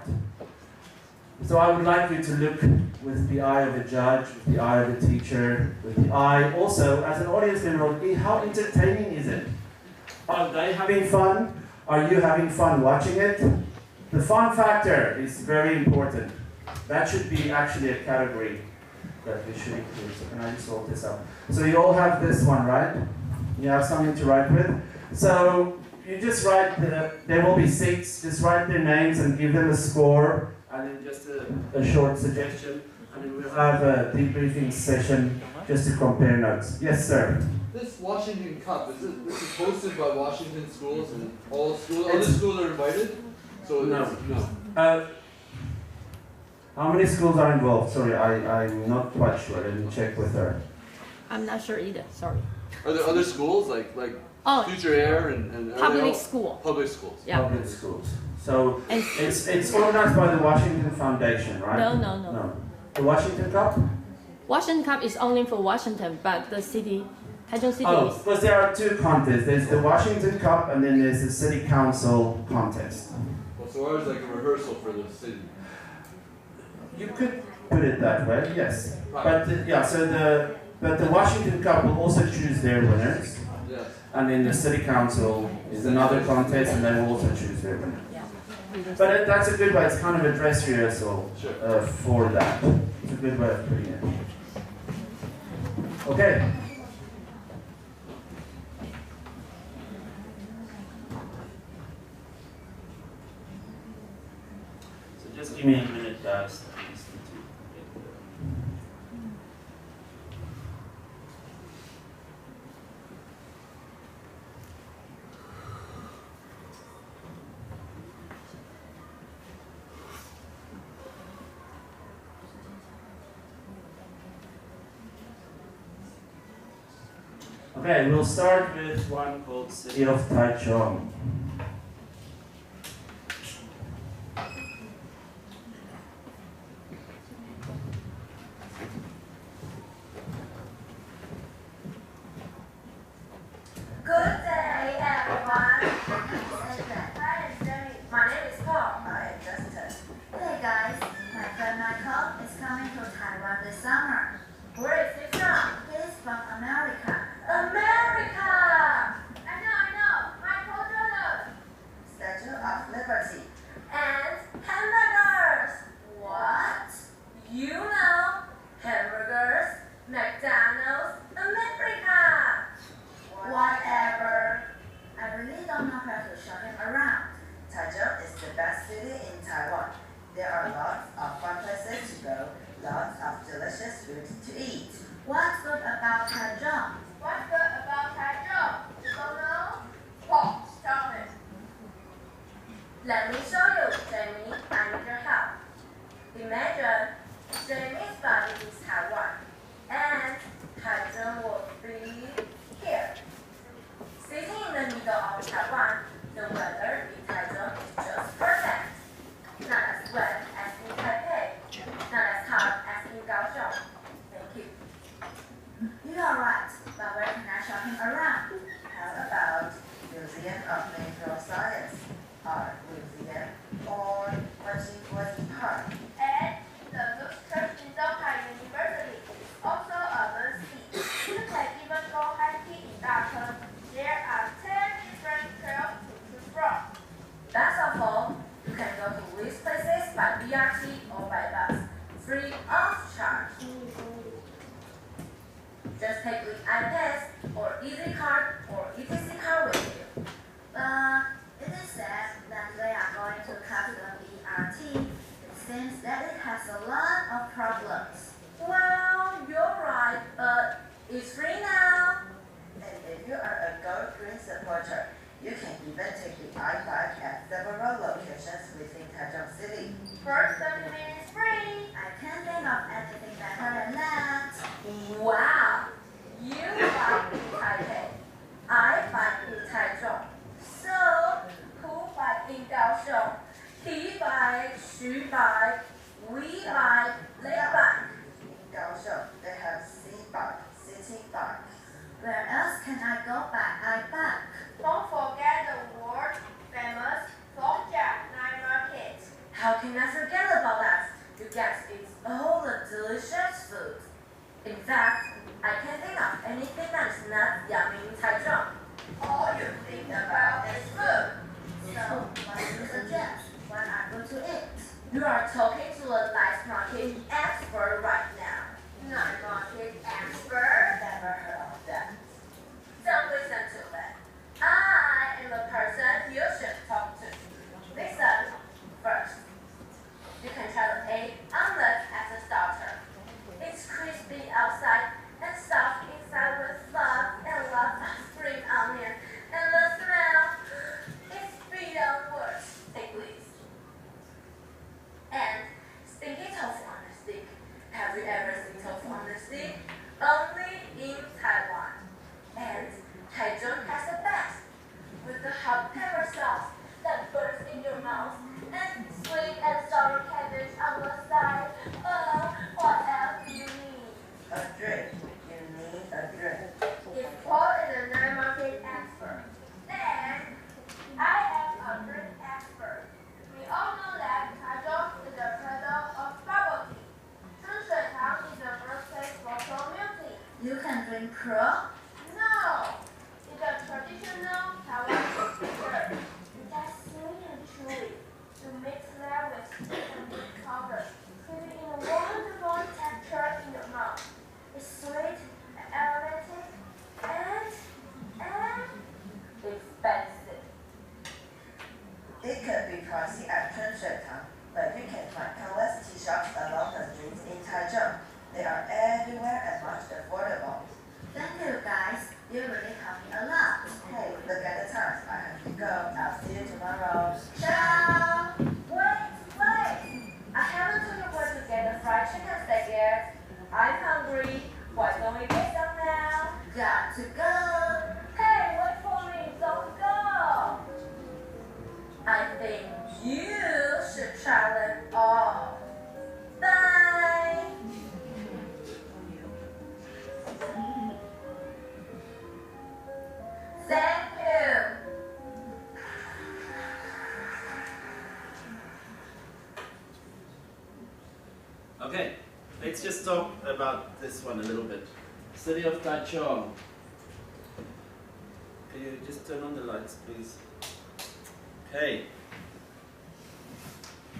So I would like you to look with the eye of a judge, with the eye of a teacher, with the eye also, as an audience member, how entertaining is it? Are they having fun? Are you having fun watching it? The fun factor is very important. That should be actually a category that we should include. So can I just hold this up? So you all have this one, right? You have something to write with. So you just write, there will be 6, just write their names and give them a score, and then just a short suggestion, and then we'll have a debriefing session just to compare notes. Yes, sir? This Washington Cup, this is hosted by Washington schools, and all schools, other schools are invited? So No. How many schools are involved? Sorry, I'm not quite sure. I didn't check with her. I'm not sure either, sorry. Are there other schools like Future Air and Public school. Public schools. Yeah. Public schools. So And it's organized by the Washington Foundation, right? No. The Washington Cup? Washington Cup is only for Washington, but the city, Taichung City Oh, is. because there are 2 contests. There's the Washington Cup and then there's the City Council contest. Well, so ours is like a rehearsal for the city. You could put it that way, yes. But the Washington Cup will also choose their winners. Yes. And then the City Council is another contest and they will also choose their winner. Yeah. But that's a good way, it's kind of a dress rehearsal for that. It's a good way of putting it. Okay. So just give me a minute, guys. Okay, we'll start with one called City of Taichung. Good day, everyone. My name is Paul. I am Justin. Hey guys, my friend Michael is coming to Taiwan this summer. Where is he from? He's from America. America! I know. Michael Jordan. Statue of Liberty. And hamburgers. What? You know, hamburgers, McDonald's, America. Whatever. I really don't know how to show him around. Taichung is the best city in Taiwan. There are lots of fun places to go, lots of delicious food to eat. What's good about Taichung? What's good about Taichung? You don't know? Paul, tell me. Let me show you, Jamie. I need your help. Imagine Jamie's body is Taiwan, and Taichung will be here. Sitting in the middle of Taiwan, the weather in Taichung is just perfect. Not as wet as in Taipei, not as hot as in Kaohsiung. Thank you. You are right, but where can I show him around? How about Museum of Natural Science, Art Museum, or Washington Park? And the Luke Church in Donghai University is also a must-see. You can even go hiking in Dache. There are 10 different trails to choose from. Best of all, you can go to these places by BRT or by bus, free of charge. Just take the iPass or Easy Card or ETC card with you. It is said that they are going to cut the BRT. It seems that it has a lot of problems. Well, you're right, but it's free now. And if you are a Go Green supporter, you can even take the I-5 at several locations within Taichung City. First 30 minutes free. I can't think of anything better than that. Wow! You fight in Taipei. I fight in Taichung. So, who fight in Kaohsiung? He fight, she fight, we fight, they fight. In Kaohsiung, they have C-Park, City Park. Where else can I go by I-Park? Don't forget the world famous Songjia Night Market. How can I forget about that? You guys eat all the delicious food. In fact, I can't think of anything that is not yummy in Taichung. All you think about is food. So, what do you suggest when I go to eat? You are talking to a night market expert right now. Night market expert? Never heard of that. Don't listen to that. I am the person you should talk to. Listen first. You can try the egg omelet as a starter. It's crispy outside and soft inside with lots of spring onion, and the smell is beyond words. Take this. And stinky tofu on a stick. Have you ever seen tofu on a stick? Only in Taiwan. And Taichung has the best, with the hot pepper sauce that burns in your mouth, and sweet and sour cabbage on the side. What else do you need? A drink. You need a drink. If Paul is a night market expert, then I am a drink expert. We all know that Taichung is the cradle of bubble tea. Shunshuitang is the birthplace for Chromium tea. You can drink Crow? No! It's a traditional Taiwanese dessert. That's sweet and chewy. You mix that with sweet and milk powder, creating a wonderful texture in your mouth. It's sweet, aromatic, and expensive. It could be pricey at Shunshuitang, but you can find countless tea shops along the streets in Taichung. They are everywhere and much affordable. Thank you, guys. You really helped me a lot. Hey, look at the time. I have to go. I'll see you tomorrow. Ciao! Wait! I haven't told you where to get the fried chicken steak yet. I'm hungry. Why don't we get some now? Got to go. Hey, wait for me. Don't go. I think you should try them all. Bye! Thank you. Okay, let's just talk about this one a little bit. City of Taichung. Can you just turn on the lights, please? Okay.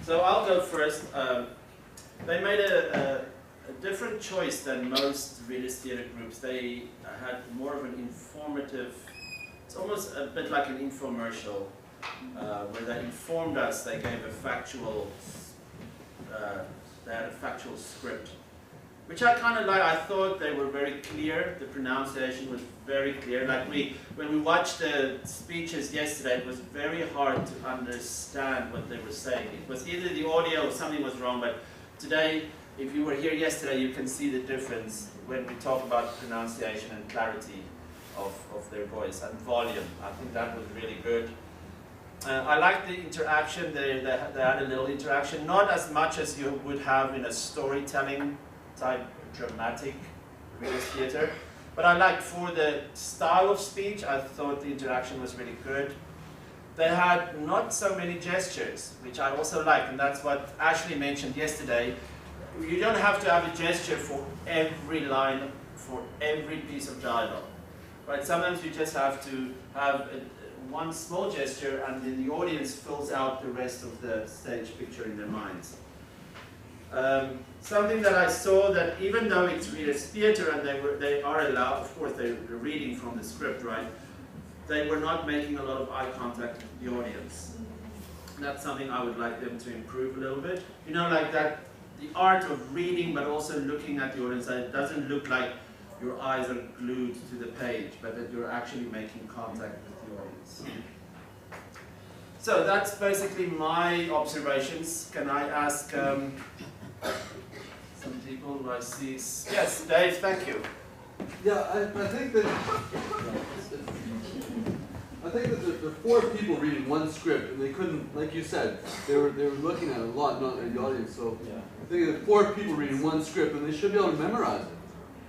So I'll go first. They made a different choice than most Readers Theatre groups. They had more of an informative, it's almost a bit like an infomercial, where they informed us. They gave a factual, they had a factual script, which I kind of like. I thought they were very clear. The pronunciation was very clear. Like when we watched the speeches yesterday, it was very hard to understand what they were saying. It was either the audio or something was wrong, but today, if you were here yesterday, you can see the difference when we talk about pronunciation and clarity of their voice and volume. I think that was really good. I like the interaction. They had a little interaction, not as much as you would have in a storytelling type dramatic Readers Theatre, but I liked for the style of speech. I thought the interaction was really good. They had not so many gestures, which I also like, and that's what Ashley mentioned yesterday. You don't have to have a gesture for every line, for every piece of dialogue, right? Sometimes you just have to have one small gesture, and then the audience fills out the rest of the stage picture in their minds. Something that I saw, that even though it's Readers Theatre and they are allowed, of course they're reading from the script, right? They were not making a lot of eye contact with the audience. That's something I would like them to improve a little bit. You know, like that, the art of reading but also looking at the audience. It doesn't look like your eyes are glued to the page, but that you're actually making contact with the audience. So that's basically my observations. Can I ask some people who I see? Yes, Dave, thank you. Yeah, I think that there are 4 people reading one script, and they couldn't, like you said, they were looking at it a lot, not at the audience. So yeah. I think that 4 people reading one script, and they should be able to memorize it.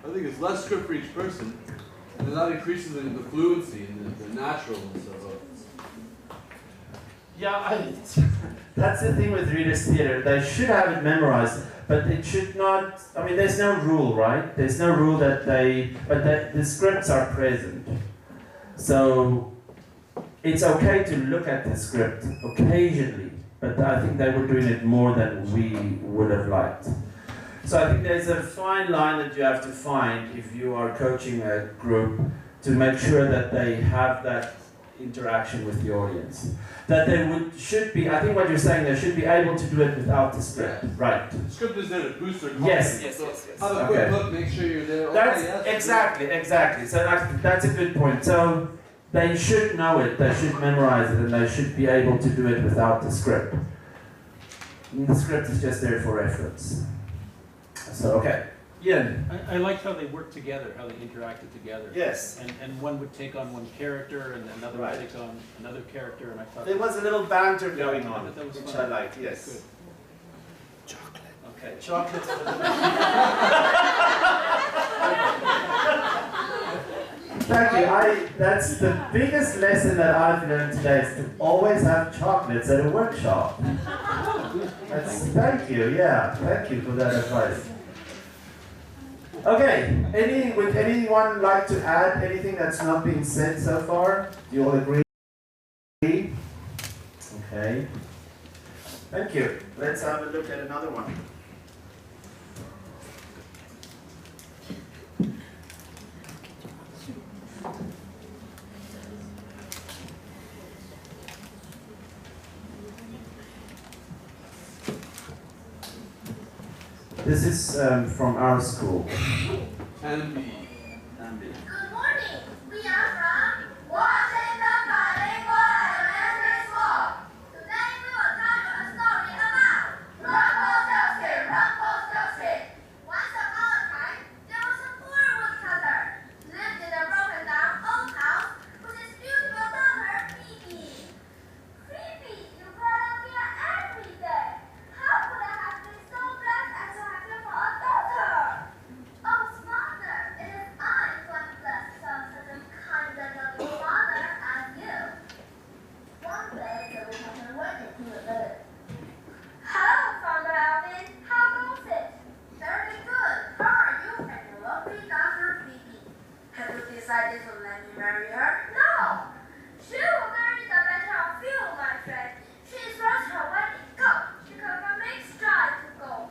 I think it's less script for each person, and then that increases the fluency and the naturalness of it. Yeah, that's the thing with Readers Theatre. They should have it memorized, but it should not. I mean, there's no rule, right? There's no rule that the scripts are present. So it's okay to look at the script occasionally, but I think they were doing it more than we would have liked. So I think there's a fine line that you have to find if you are coaching a group to make sure that they have that interaction with the audience. That they should be, I think what you're saying, they should be able to do it without the script, right? The script is there to boost their confidence. Yes. Have a quick look, make sure you're there. That's Okay, exactly. So that's a good point. So they should know it, they should memorize it, and they should be able to do it without the script. And the script is just there for reference. So, okay. Yeah. I liked how they worked together, how they interacted together. Yes. And one would take on one character, and another Right. would take on another character, and I thought There was a little banter going Yeah, on, that was which fun. I liked, yes. Good. Chocolate. Okay, chocolate. Thank you. That's the biggest lesson that I've learned today is to always have chocolates at a workshop. Thank you, yeah. Thank you for that advice. Okay, would anyone like to add anything that's not been said so far? Do you all agree? Okay. Thank you. Let's have a look at another one. This is from our school. Good morning. We are from Washington Bilingual Elementary School. Today we will tell you a story about Rumpelstiltskin. Once upon a time, there was a poor woodcutter lived in a broken down old house with his beautiful daughter, Phoebe. Phoebe, you brought up here every day. How could I have been so blessed as to have you for a daughter? Oh, father, it is I who am blessed to have such a kind and loving father as you. One day, the woodcutter went into the village. Hello, Farmer Alvin. How goes it? Very good. How are you and your lovely daughter, Phoebe? Have you decided to let me marry her? No. She will marry the better of you, my friend. She is lost her wedding. Go. She makes try to go.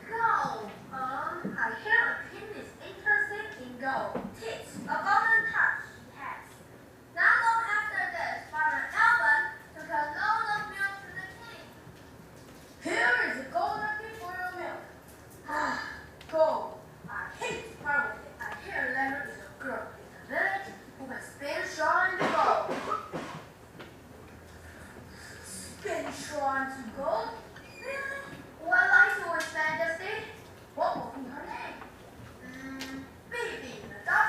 Go. I hear the king is interested in gold. Tis a golden touch he has. Not long after this, Father Alvin took a load of milk to the king. Here is a golden key for your milk. Ah, gold. I hate to part with it. I hear there is a girl in the village who can spin straw into gold. Spin straw into gold? Really? Well, I saw His Majesty. What will be her name? Phoebe, the daughter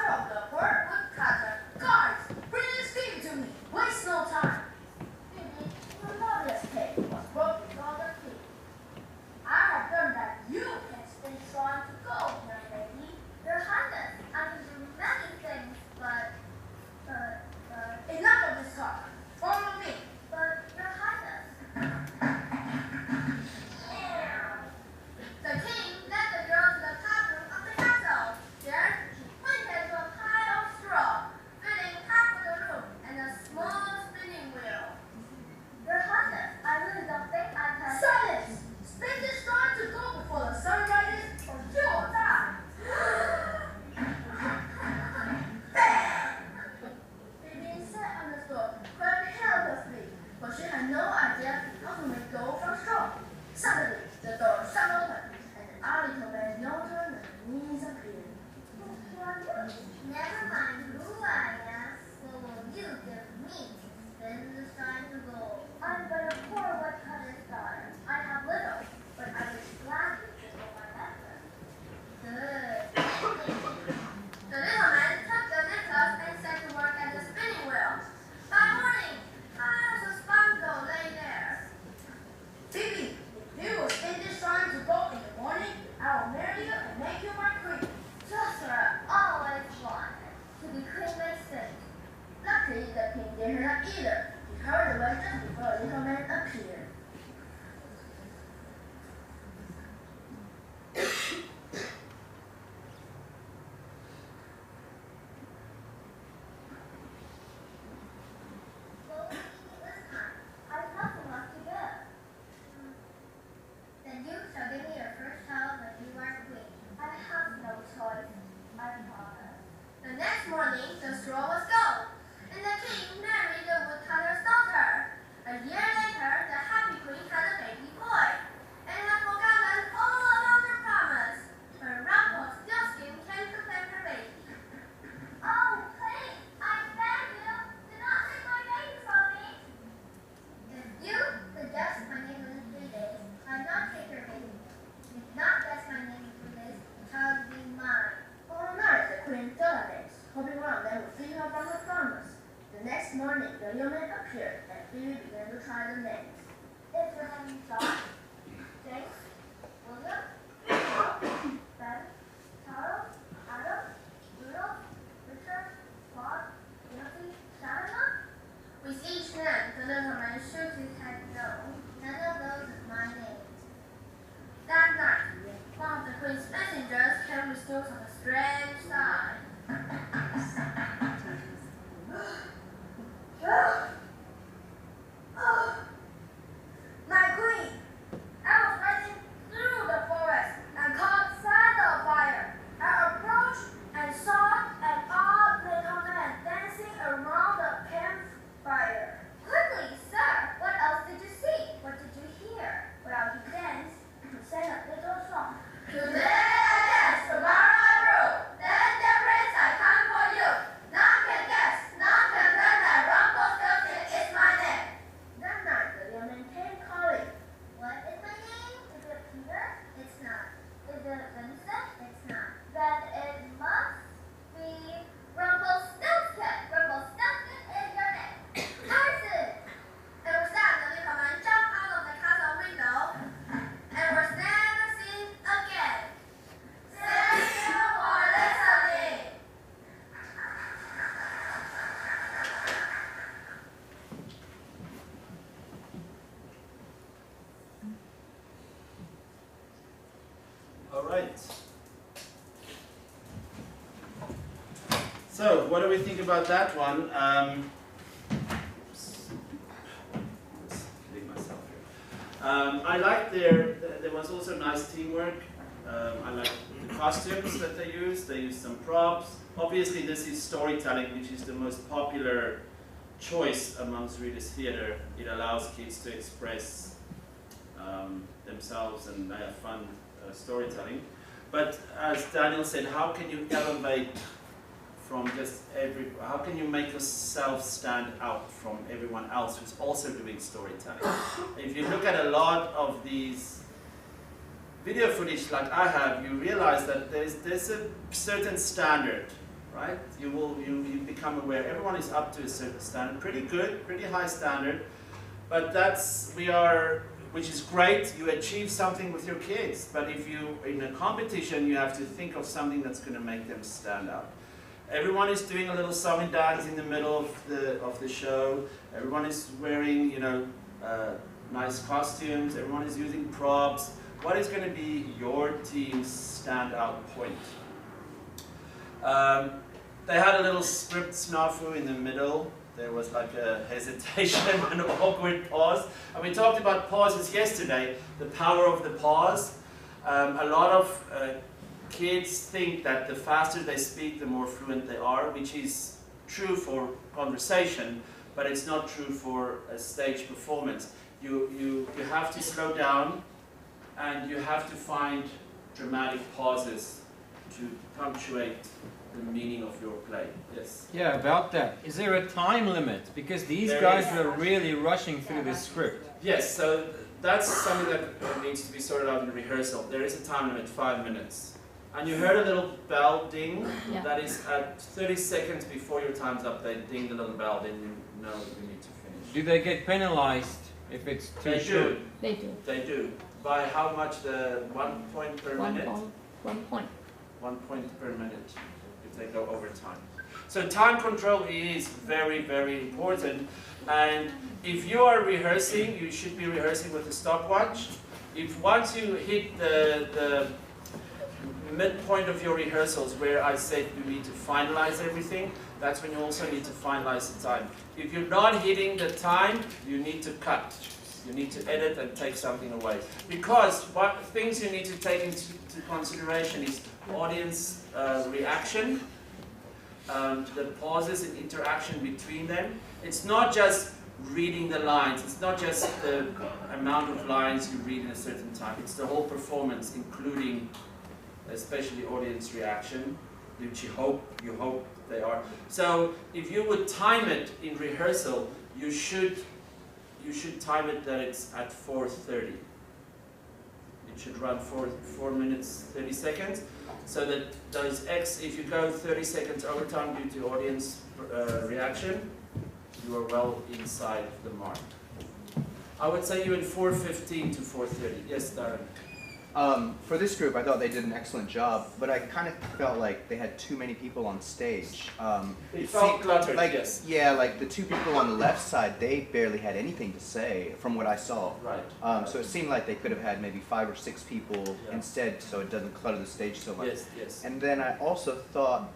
next morning, the real man appeared, and Phoebe began to try the names. Abraham, John, James, William, Ben, Charles, Adam, Rudolph, Richard, Paul, Timothy, Sharon. With each name, the little man shook his head no. None of those is my name. That night, one of the queen's messengers came with news of a strange sign. My queen, I was riding through the forest and caught sight of fire. I approached and saw an odd little man dancing around the campfire. Quickly, sir, what else did you see? What did you hear? Well, he danced and sang a little song. Today I dance, tomorrow I rule. Then the prince I come for you. None can guess, none can learn that Rumpelstiltskin is my name. That night the young man came calling. What is my name? Is it Peter? It's not. Is it Vincent? It's not. Then it must be Rumpelstiltskin. Rumpelstiltskin is your name. Tarzan! And with that, the little man jumped out of the castle window and was never seen again. Thank you for listening. All right. So, what do we think about that one? Oops. Kidding myself here. I like there was also nice teamwork. I like the costumes that they used. They used some props. Obviously, this is storytelling, which is the most popular choice amongst Reader's Theatre. It allows kids to express themselves and they have fun storytelling. But as Daniel said, how can you elevate from just how can you make yourself stand out from everyone else who's also doing storytelling? If you look at a lot of these video footage like I have, you realize that there's a certain standard, right? You become aware everyone is up to a certain standard, pretty good, pretty high standard, but which is great, you achieve something with your kids, but if you, in a competition, you have to think of something that's going to make them stand out. Everyone is doing a little song and dance in the middle of the show. Everyone is wearing, nice costumes. Everyone is using props. What is going to be your team's standout point? They had a little script snafu in the middle. There was like a hesitation and an awkward pause. And we talked about pauses yesterday, the power of the pause. A lot of kids think that the faster they speak, the more fluent they are, which is true for conversation, but it's not true for a stage performance. You have to slow down and you have to find dramatic pauses to punctuate the meaning of your play. Yes? Yeah, about that. Is there a time limit? Because these guys were really rushing through this script. Yes, so that's something that needs to be sorted out in rehearsal. There is a time limit, 5 minutes. And you heard a little bell ding. Yeah. That is at 30 seconds before your time's up, they ding the little bell, then you know you need to finish. Do they get penalized if it's too short? They do. They do. By how much? 1 point per minute? 1 point. 1 point per minute if they go over time. So time control is very, very important. And if you are rehearsing, you should be rehearsing with a stopwatch. If once you hit the midpoint of your rehearsals where I said you need to finalize everything, that's when you also need to finalize the time. If you're not hitting the time, you need to cut. You need to edit and take something away. Because what things you need to take into consideration is audience reaction, the pauses and interaction between them. It's not just reading the lines, it's not just the amount of lines you read in a certain time, it's the whole performance, including especially audience reaction, which you hope they are. So if you would time it in rehearsal, you should time it that it's at 4:30. It should run 4 minutes 30 seconds, so that those if you go 30 seconds overtime due to audience reaction, you are well inside the mark. I would say you're in 4:15 to 4:30. Yes, Darren. For this group, I thought they did an excellent job, but I kind of felt like they had too many people on stage. It felt cluttered, like, yes. Yeah, like the two people on the left side, they barely had anything to say from what I saw. Right. So it seemed like they could have had maybe 5 or 6 people instead, so it doesn't clutter the stage so much. Yes, yes. And then I also thought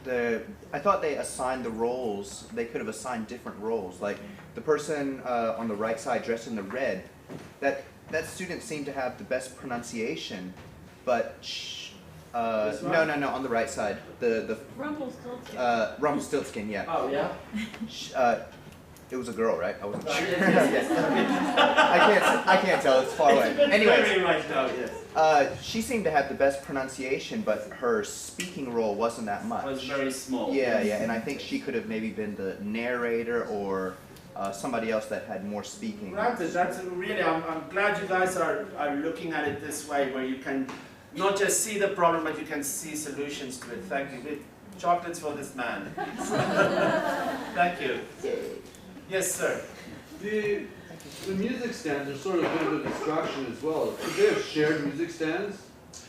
they assigned the roles. They could have assigned different roles. Like the person on the right side dressed in the red, that student seemed to have the best pronunciation, but no, on the right side, the Rumpelstiltskin, yeah. Oh yeah. It was a girl, right? I wasn't sure. Yes. I can't tell. It's far away. Anyways, right now, yes. she seemed to have the best pronunciation, but her speaking role wasn't that much. It was very small. Yeah, and I think she could have maybe been the narrator or somebody else that had more speaking. Granted, that's really, I'm glad you guys are looking at it this way, where you can not just see the problem, but you can see solutions to it. Thank you. With chocolates for this man. Thank you. Yes, sir. The music stands are sort of a bit of a distraction as well. Could they have shared music stands?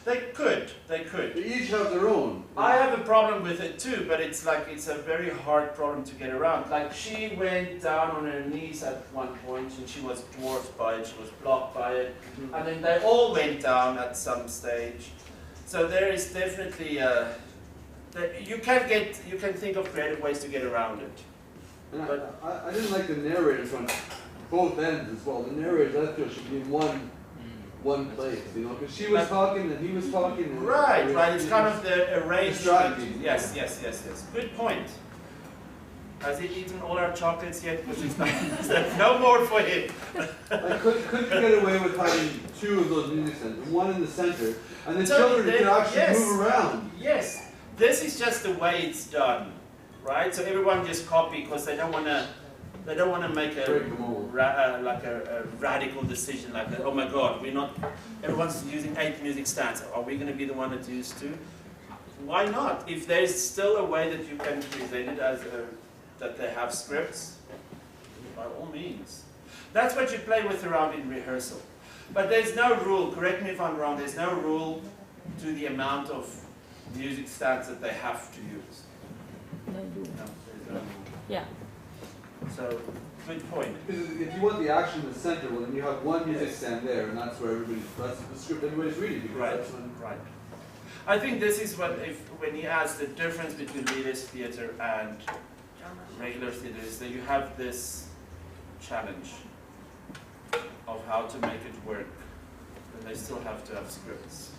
They could. They each have their own. I have a problem with it too, but it's a very hard problem to get around. Like she went down on her knees at one point and she was dwarfed by it, she was blocked by it. And then they all went down at some stage. So there is definitely, you can think of creative ways to get around it. And I didn't like the narrators on both ends as well. The narrators, I feel, should be in one place, you know, because she was talking and he was talking. And right. It's kind of the arrangement. Yes. Good point. Has he eaten all our chocolates yet? Because there's no more for him. Like, couldn't you get away with having 2 of those music stands, one in the center, and the children could actually move around? Yes. This is just the way it's done, right? So everyone just copy because they don't want to. They don't want to make a radical decision like that. Oh my God, everyone's using 8 music stands. Are we going to be the one that use 2? Why not? If there's still a way that you can present it as that they have scripts, by all means. That's what you play with around in rehearsal. But there's no rule, correct me if I'm wrong, there's no rule to the amount of music stands that they have to use. No, there's no rule. Yeah. So, good point. Because if you want the action in the center, well then you have one music stand there, and that's where that's the script everybody's reading. Because right. I think this is when he asks the difference between readers' theatre and regular theatre, is that you have this challenge of how to make it work, and they still have to have scripts.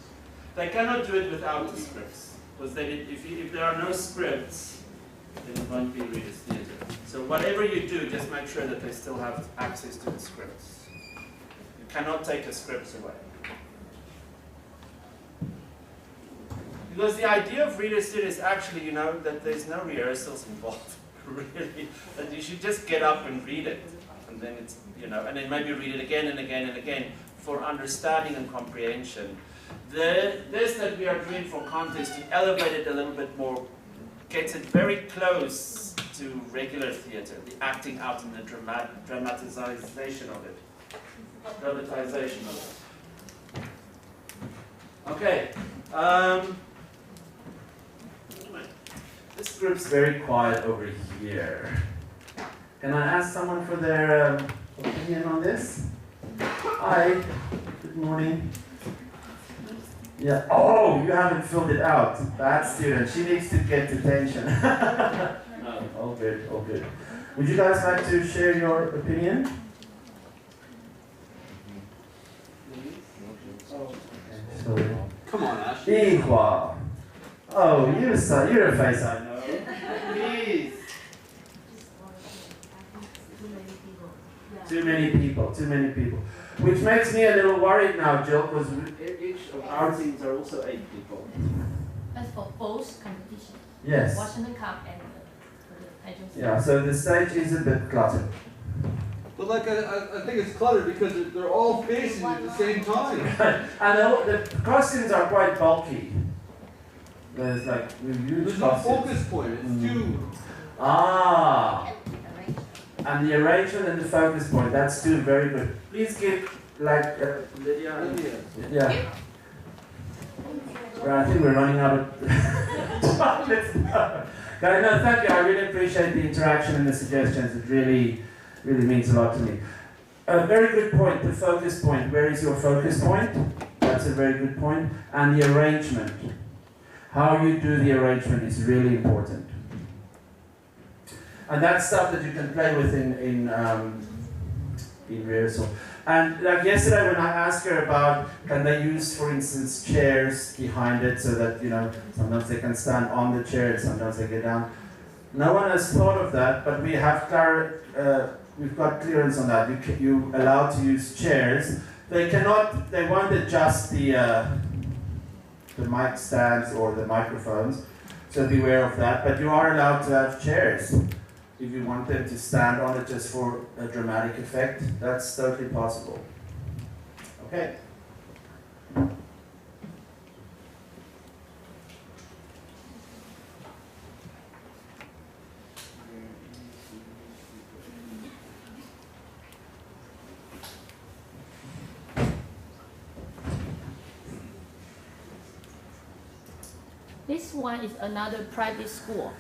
They cannot do it without the scripts, because if there are no scripts, then it won't be readers' theatre. So whatever you do, just make sure that they still have access to the scripts. You cannot take the scripts away. Because the idea of readers' theatre is actually, that there's no rehearsals involved, really. That you should just get up and read it. And then it's, and then maybe read it again and again and again for understanding and comprehension. This that we are doing for contest, to elevate it a little bit more, gets it very close to regular theatre, the acting out and the dramatization of it. Dramatization of it. Okay. This group's very quiet over here. Can I ask someone for their opinion on this? Hi. Good morning. Yeah. Oh, you haven't filled it out. Bad student. She needs to get detention. No, all good, all good. Would you guys like to share your opinion? So, come on, Ashley. Ihua. Oh, you're a face I know. Please. Too many people. Which makes me a little worried now, Jill, because each of our teams are also 8 people. That's for both competitions. Yes. Washington Cup and the Taichung. Yeah, so the stage is a bit cluttered. But like, I think it's cluttered because they're all facing at the same time. And the costumes are quite bulky. There's like huge There's no costumes. focus point. It's too. Ah. And the arrangement and the focus point, that's two very good. Please give, like, Lydia. Yeah. Well, I think we're running out of time. No, thank you. I really appreciate the interaction and the suggestions. It really means a lot to me. A very good point, the focus point. Where is your focus point? That's a very good point. And the arrangement. How you do the arrangement is really important. And that's stuff that you can play with in rehearsal. And like yesterday when I asked her about, can they use, for instance, chairs behind it so that, sometimes they can stand on the chair, sometimes they get down. No one has thought of that, but we have we've got clearance on that. You're allowed to use chairs. They won't adjust the mic stands or the microphones, so beware of that. But you are allowed to have chairs. If you want them to stand on it just for a dramatic effect, that's totally possible. Okay. This one is another private school.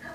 Come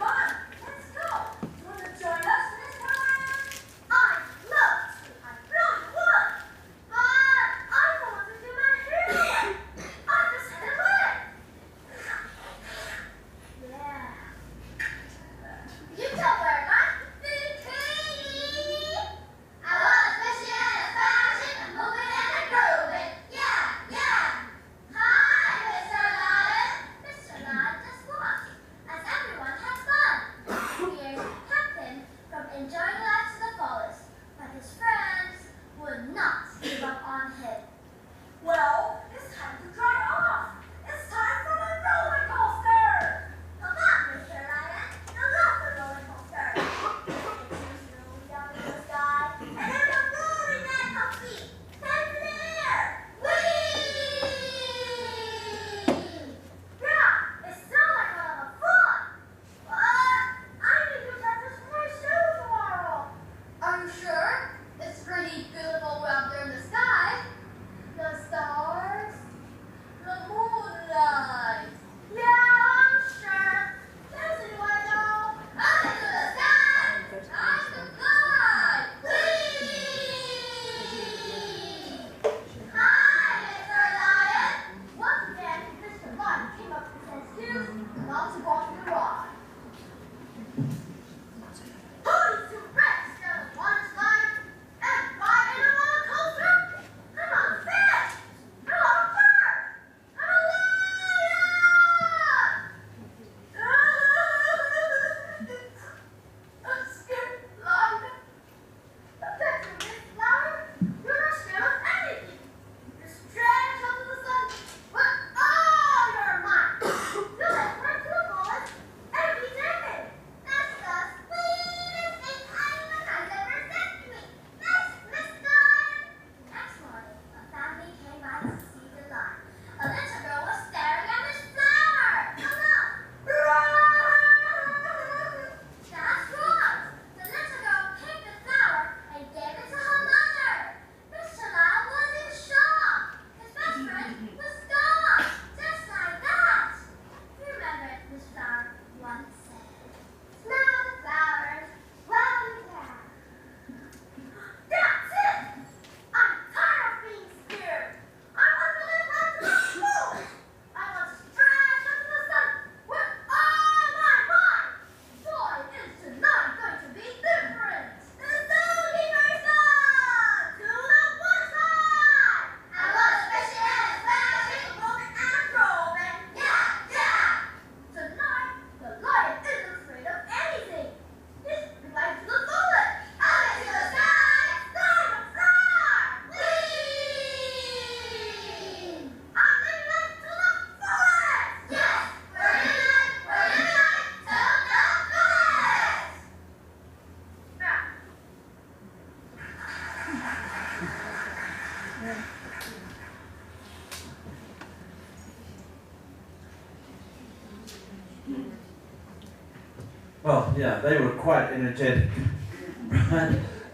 Well, yeah, they were quite energetic.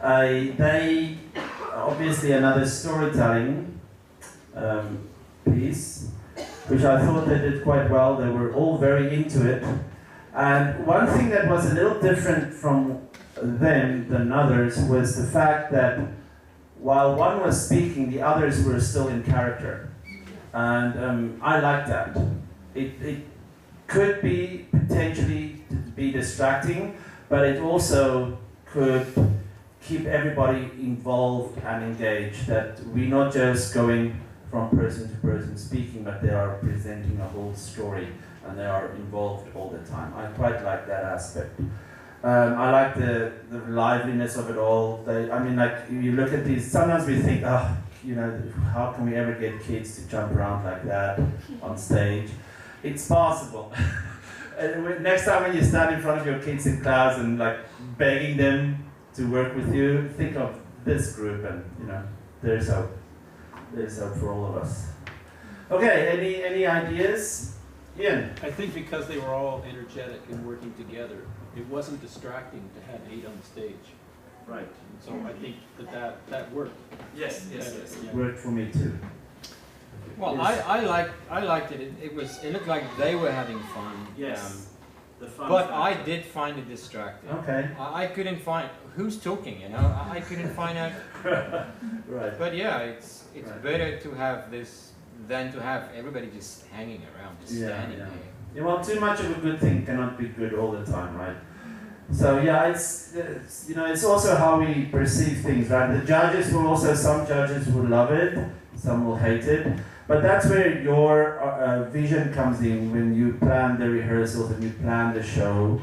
They obviously another storytelling piece, which I thought they did quite well. They were all very into it. And one thing that was a little different from them than others was the fact that while one was speaking, the others were still in character. And I like that. It could be potentially be distracting, but it also could keep everybody involved and engaged, that we're not just going from person to person speaking, but they are presenting a whole story and they are involved all the time. I quite like that aspect. I like the liveliness of it all. I mean, like, you look at these, sometimes we think, oh, you know, how can we ever get kids to jump around like that on stage? It's possible. And next time when you stand in front of your kids in class and like begging them to work with you, think of this group and, you know, there's hope. There's hope for all of us. Okay, any ideas? Ian? I think because they were all energetic and working together, it wasn't distracting to have 8 on stage. Right. So I think that worked. Yes. Yeah. It worked for me too. Well, Yes. I liked it. It looked like they were having fun. Yes. The fun But factor. I did find it distracting. Okay. I couldn't find who's talking. You know, I couldn't find out. Right. But yeah, it's Right. better to have this than to have everybody just hanging around, just standing there. Yeah, well, too much of a good thing cannot be good all the time, right? So yeah, it's you know, it's also how we perceive things, right? The judges will also, some judges will love it, some will hate it, but that's where your vision comes in when you plan the rehearsals and you plan the show.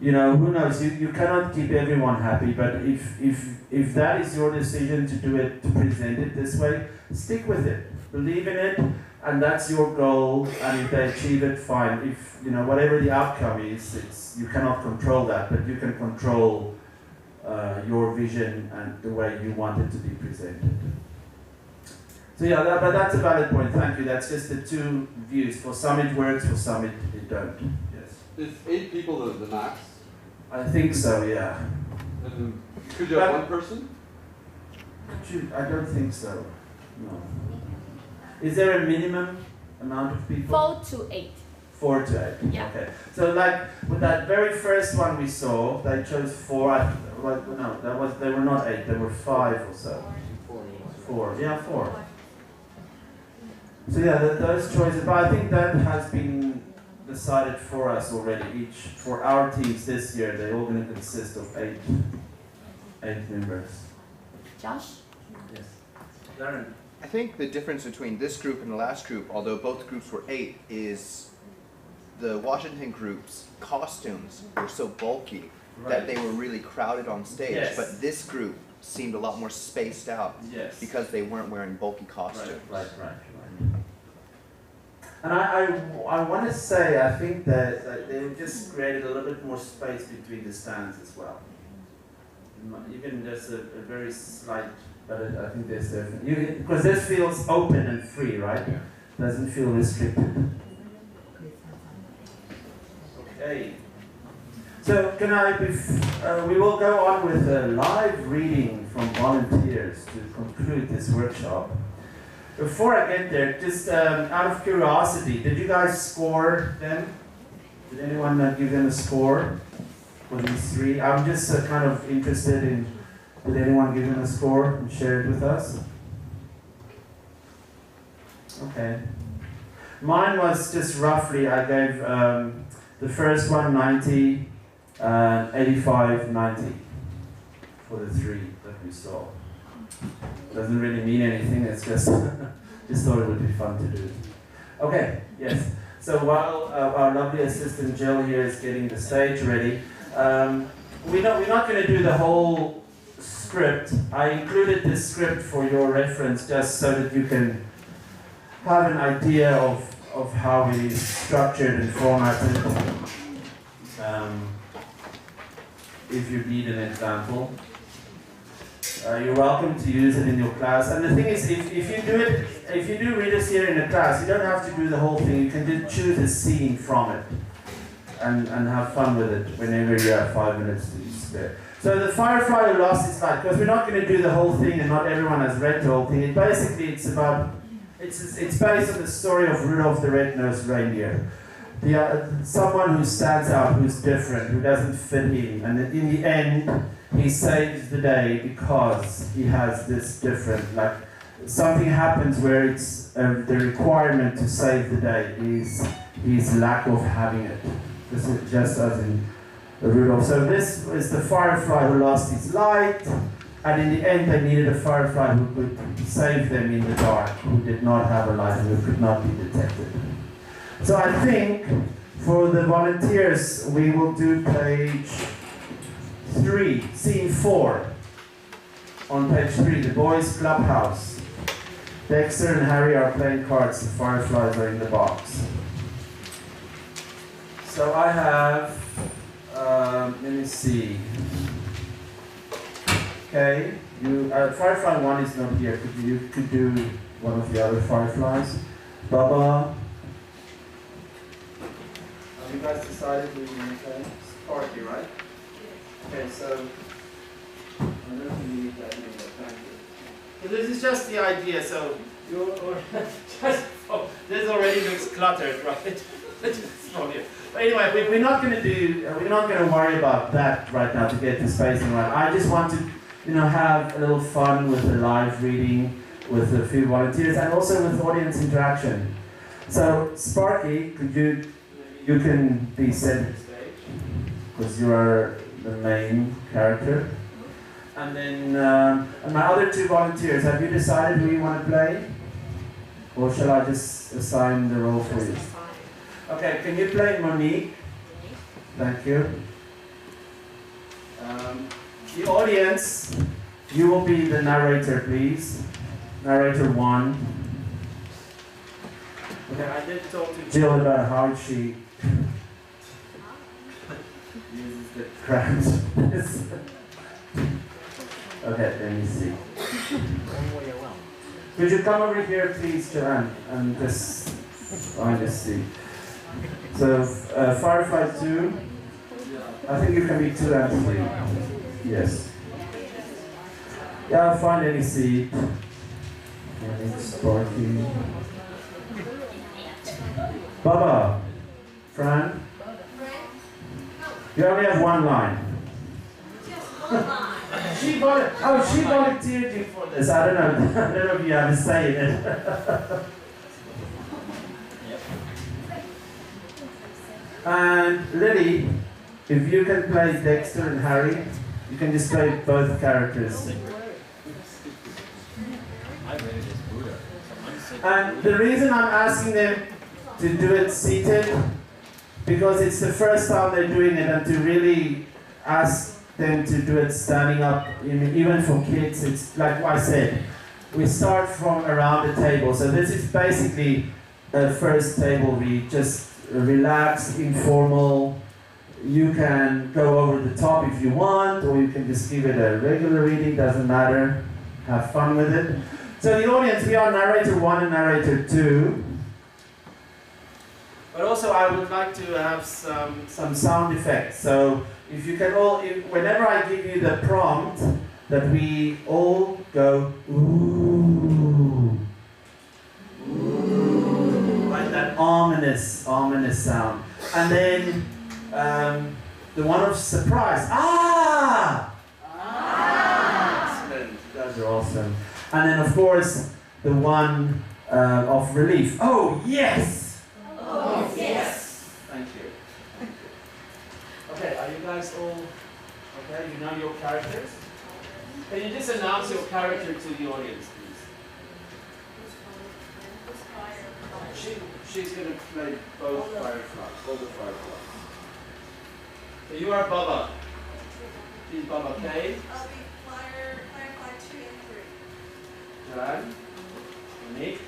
You know, who knows? You cannot keep everyone happy, but if that is your decision to do it, to present it this way, stick with it. Believe in it, and that's your goal. And if they achieve it, fine. If you know whatever the outcome is, you cannot control that, but you can control your vision and the way you want it to be presented. So yeah, but that's a valid point. Thank you. That's just the two views. For some it works, for some it don't. Yes. Is 8 people the max? I think so. Yeah. And could you have one person? I don't think so. No. Is there a minimum amount of people? 4 to 8. 4 to 8. Yeah. Okay. So like with that very first one we saw, they chose 4. Well, no, they were not 8. They were 5 or so. 4. Yeah, 4. So yeah, those choices. But I think that has been decided for us already. For our teams this year, they're all going to consist of 8 members. Josh? Yes. Darren. I think the difference between this group and the last group, although both groups were 8, is the Washington group's costumes were so bulky that they were really crowded on stage. Yes. But this group seemed a lot more spaced out because they weren't wearing bulky costumes. Right. And I want to say, I think that they just created a little bit more space between the stands as well. Even just a very slight, but I think there's definitely, because this feels open and free, right? Doesn't feel restricted. Okay. So we will go on with a live reading from volunteers to conclude this workshop. Before I get there, just out of curiosity, did you guys score them? Did anyone give them a score for these 3? I'm just kind of interested in, did anyone give them a score and share it with us? Okay. Mine was just roughly, I gave the first one 90, 85, 90 for the 3 that we saw. Doesn't really mean anything, it's just thought it would be fun to do. Okay, yes. So while our lovely assistant Jill here is getting the stage ready, we're not going to do the whole script. I included this script for your reference just so that you can have an idea of how we structured and formatted. If you need an example. You're welcome to use it in your class. And the thing is, if you do read this here in a class, you don't have to do the whole thing. You can just choose a scene from it. and have fun with it whenever you have 5 minutes to spare. So the firefly who lost his light, because we're not going to do the whole thing and not everyone has read the whole thing. It's based on the story of Rudolph the Red-Nosed Reindeer. Someone who stands out, who's different, who doesn't fit in, and in the end, he saves the day because he has this different, like, something happens where it's the requirement to save the day is his lack of having it. This is just as in Rudolph. So this is the firefly who lost his light, and in the end they needed a firefly who could save them in the dark, who did not have a light and who could not be detected. So I think for the volunteers we will do page 3, scene 4. On page 3, the boys' clubhouse. Dexter and Harry are playing cards, the fireflies are in the box. So I have, let me see. Okay, firefly 1 is not here. You could do one of the other fireflies. Baba. Have you guys decided who you're going to play? Sparky, right? Okay, so I don't think you need that name, but thank you. So this is just the idea. So this already looks cluttered, right? But anyway, we're not going to worry about that right now to get the spacing right. I just want to, have a little fun with the live reading with a few volunteers and also with audience interaction. So Sparky, you can be center stage because you are the main character. And then and my other 2 volunteers, have you decided who you want to play? Or shall I just assign the role for you? Okay, can you play Monique? Thank you. The audience, you will be the narrator, please. Narrator 1. Okay, I did talk to Jill about how she uses the cramps. Okay, let me see. Could you come over here, please, Joanne, and just find a seat. So, Firefly 2, I think you can be 2 and 3. Yes. Yeah, find any seat. Sparky. Baba. Fran. You only have 1 line. She volunteered you for this. I don't know if you have a say in it. And Lily, if you can play Dexter and Harry, you can just play both characters. And the reason I'm asking them to do it seated, because it's the first time they're doing it, and to really ask them to do it standing up, even for kids, it's like I said, we start from around the table. So this is basically a first table read, just relaxed, informal. You can go over the top if you want, or you can just give it a regular reading, doesn't matter. Have fun with it. So the audience, we are narrator 1 and narrator 2. But also I would like to have some sound effects. So if you can all, whenever I give you the prompt, that we all go, ooh. Ooh. Like that ominous sound. And then the one of surprise, ah! Ah! Excellent, you guys are awesome. And then of course, the one of relief, oh yes! Oh, yes! Thank you. Okay, are you guys all okay? You know your characters? Can you just announce your character to the audience, please? She's going to play both fireflies, all the fireflies. So you are Baba. She's Baba K. I'll be Firefly 2 and 3. Joanne. Monique.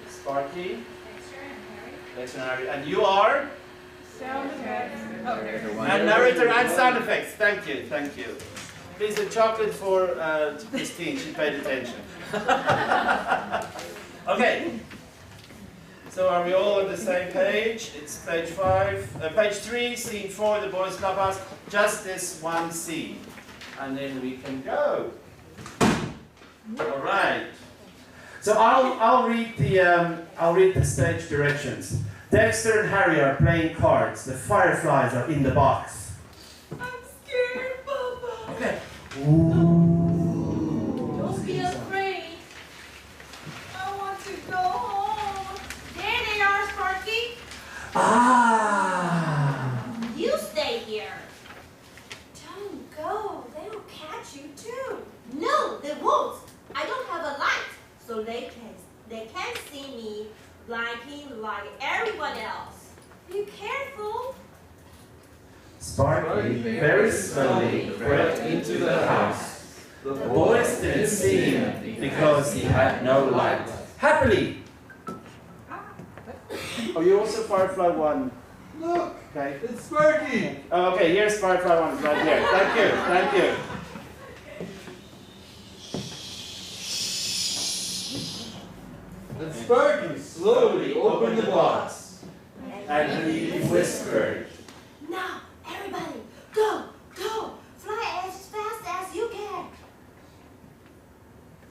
Sparky. Dexter and Harry. And you are? Sound effects. Oh, And narrator and sound effects. Thank you, thank you. Please, a chocolate for Christine. She paid attention. Okay. So are we all on the same page? It's page 3, scene 4, the boys' clubhouse. Just this one scene, and then we can go. All right. So I'll read the stage directions. Dexter and Harry are playing cards. The fireflies are in the box. I'm scared, Papa. Okay. Don't be afraid. I want to go home. There they are, Sparky. Ah. You stay here. Don't go. They'll catch you too. No, they won't. I don't have a light, so they can't see me blinking like everyone else. Be careful. Sparky very slowly crept into the house. The boys didn't see him because he had no light. Happily! Oh, you also Firefly 1. Look! Okay. It's Sparky! Oh, okay, here's Firefly 1 right here. Thank you, thank you. And Sparky slowly opened the box. And he whispered. Now, everybody, go, go. Fly as fast as you can.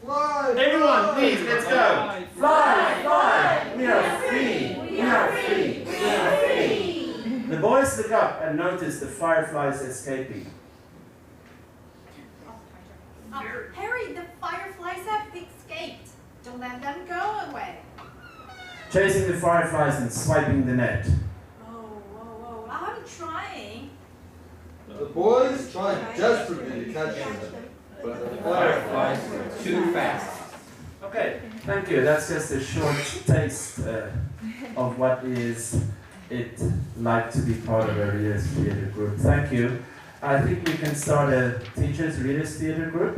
Fly! Everyone, please, let's go. Fly, fly. We are free. We are free. We are free. The boys look up and notice the fireflies escaping. Harry, the fireflies have escaped. Don't let them go away. Chasing the fireflies and swiping the net. Whoa. I'm trying. The boys tried desperately to catch them, but the fireflies were Too fast. Okay, thank you. That's just a short taste of what is it like to be part of a Readers Theatre group. Thank you. I think we can start a Teachers Readers Theatre group.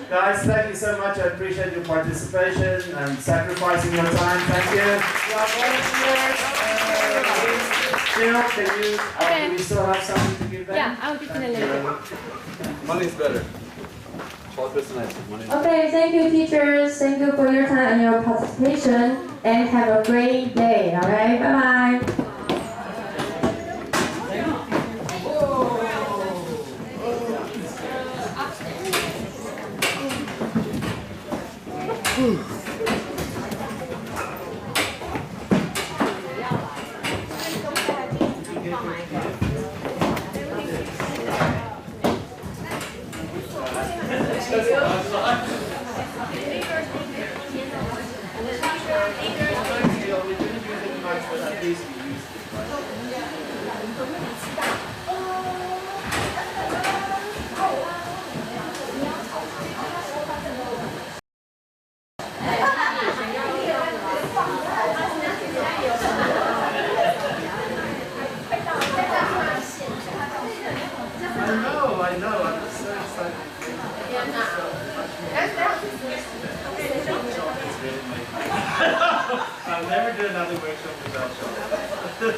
Guys, thank you so much. I appreciate your participation and sacrificing your time. Thank you. Jill, can you, do we still have something to give them? Yeah, I'll give you a little bit. Money's better. Chocolate's nice. Money's better. Okay, thank you teachers. Thank you for your time and your participation. And have a great day. Alright, bye-bye. I know. I'm just so excited. I'll never do another workshop without chocolate.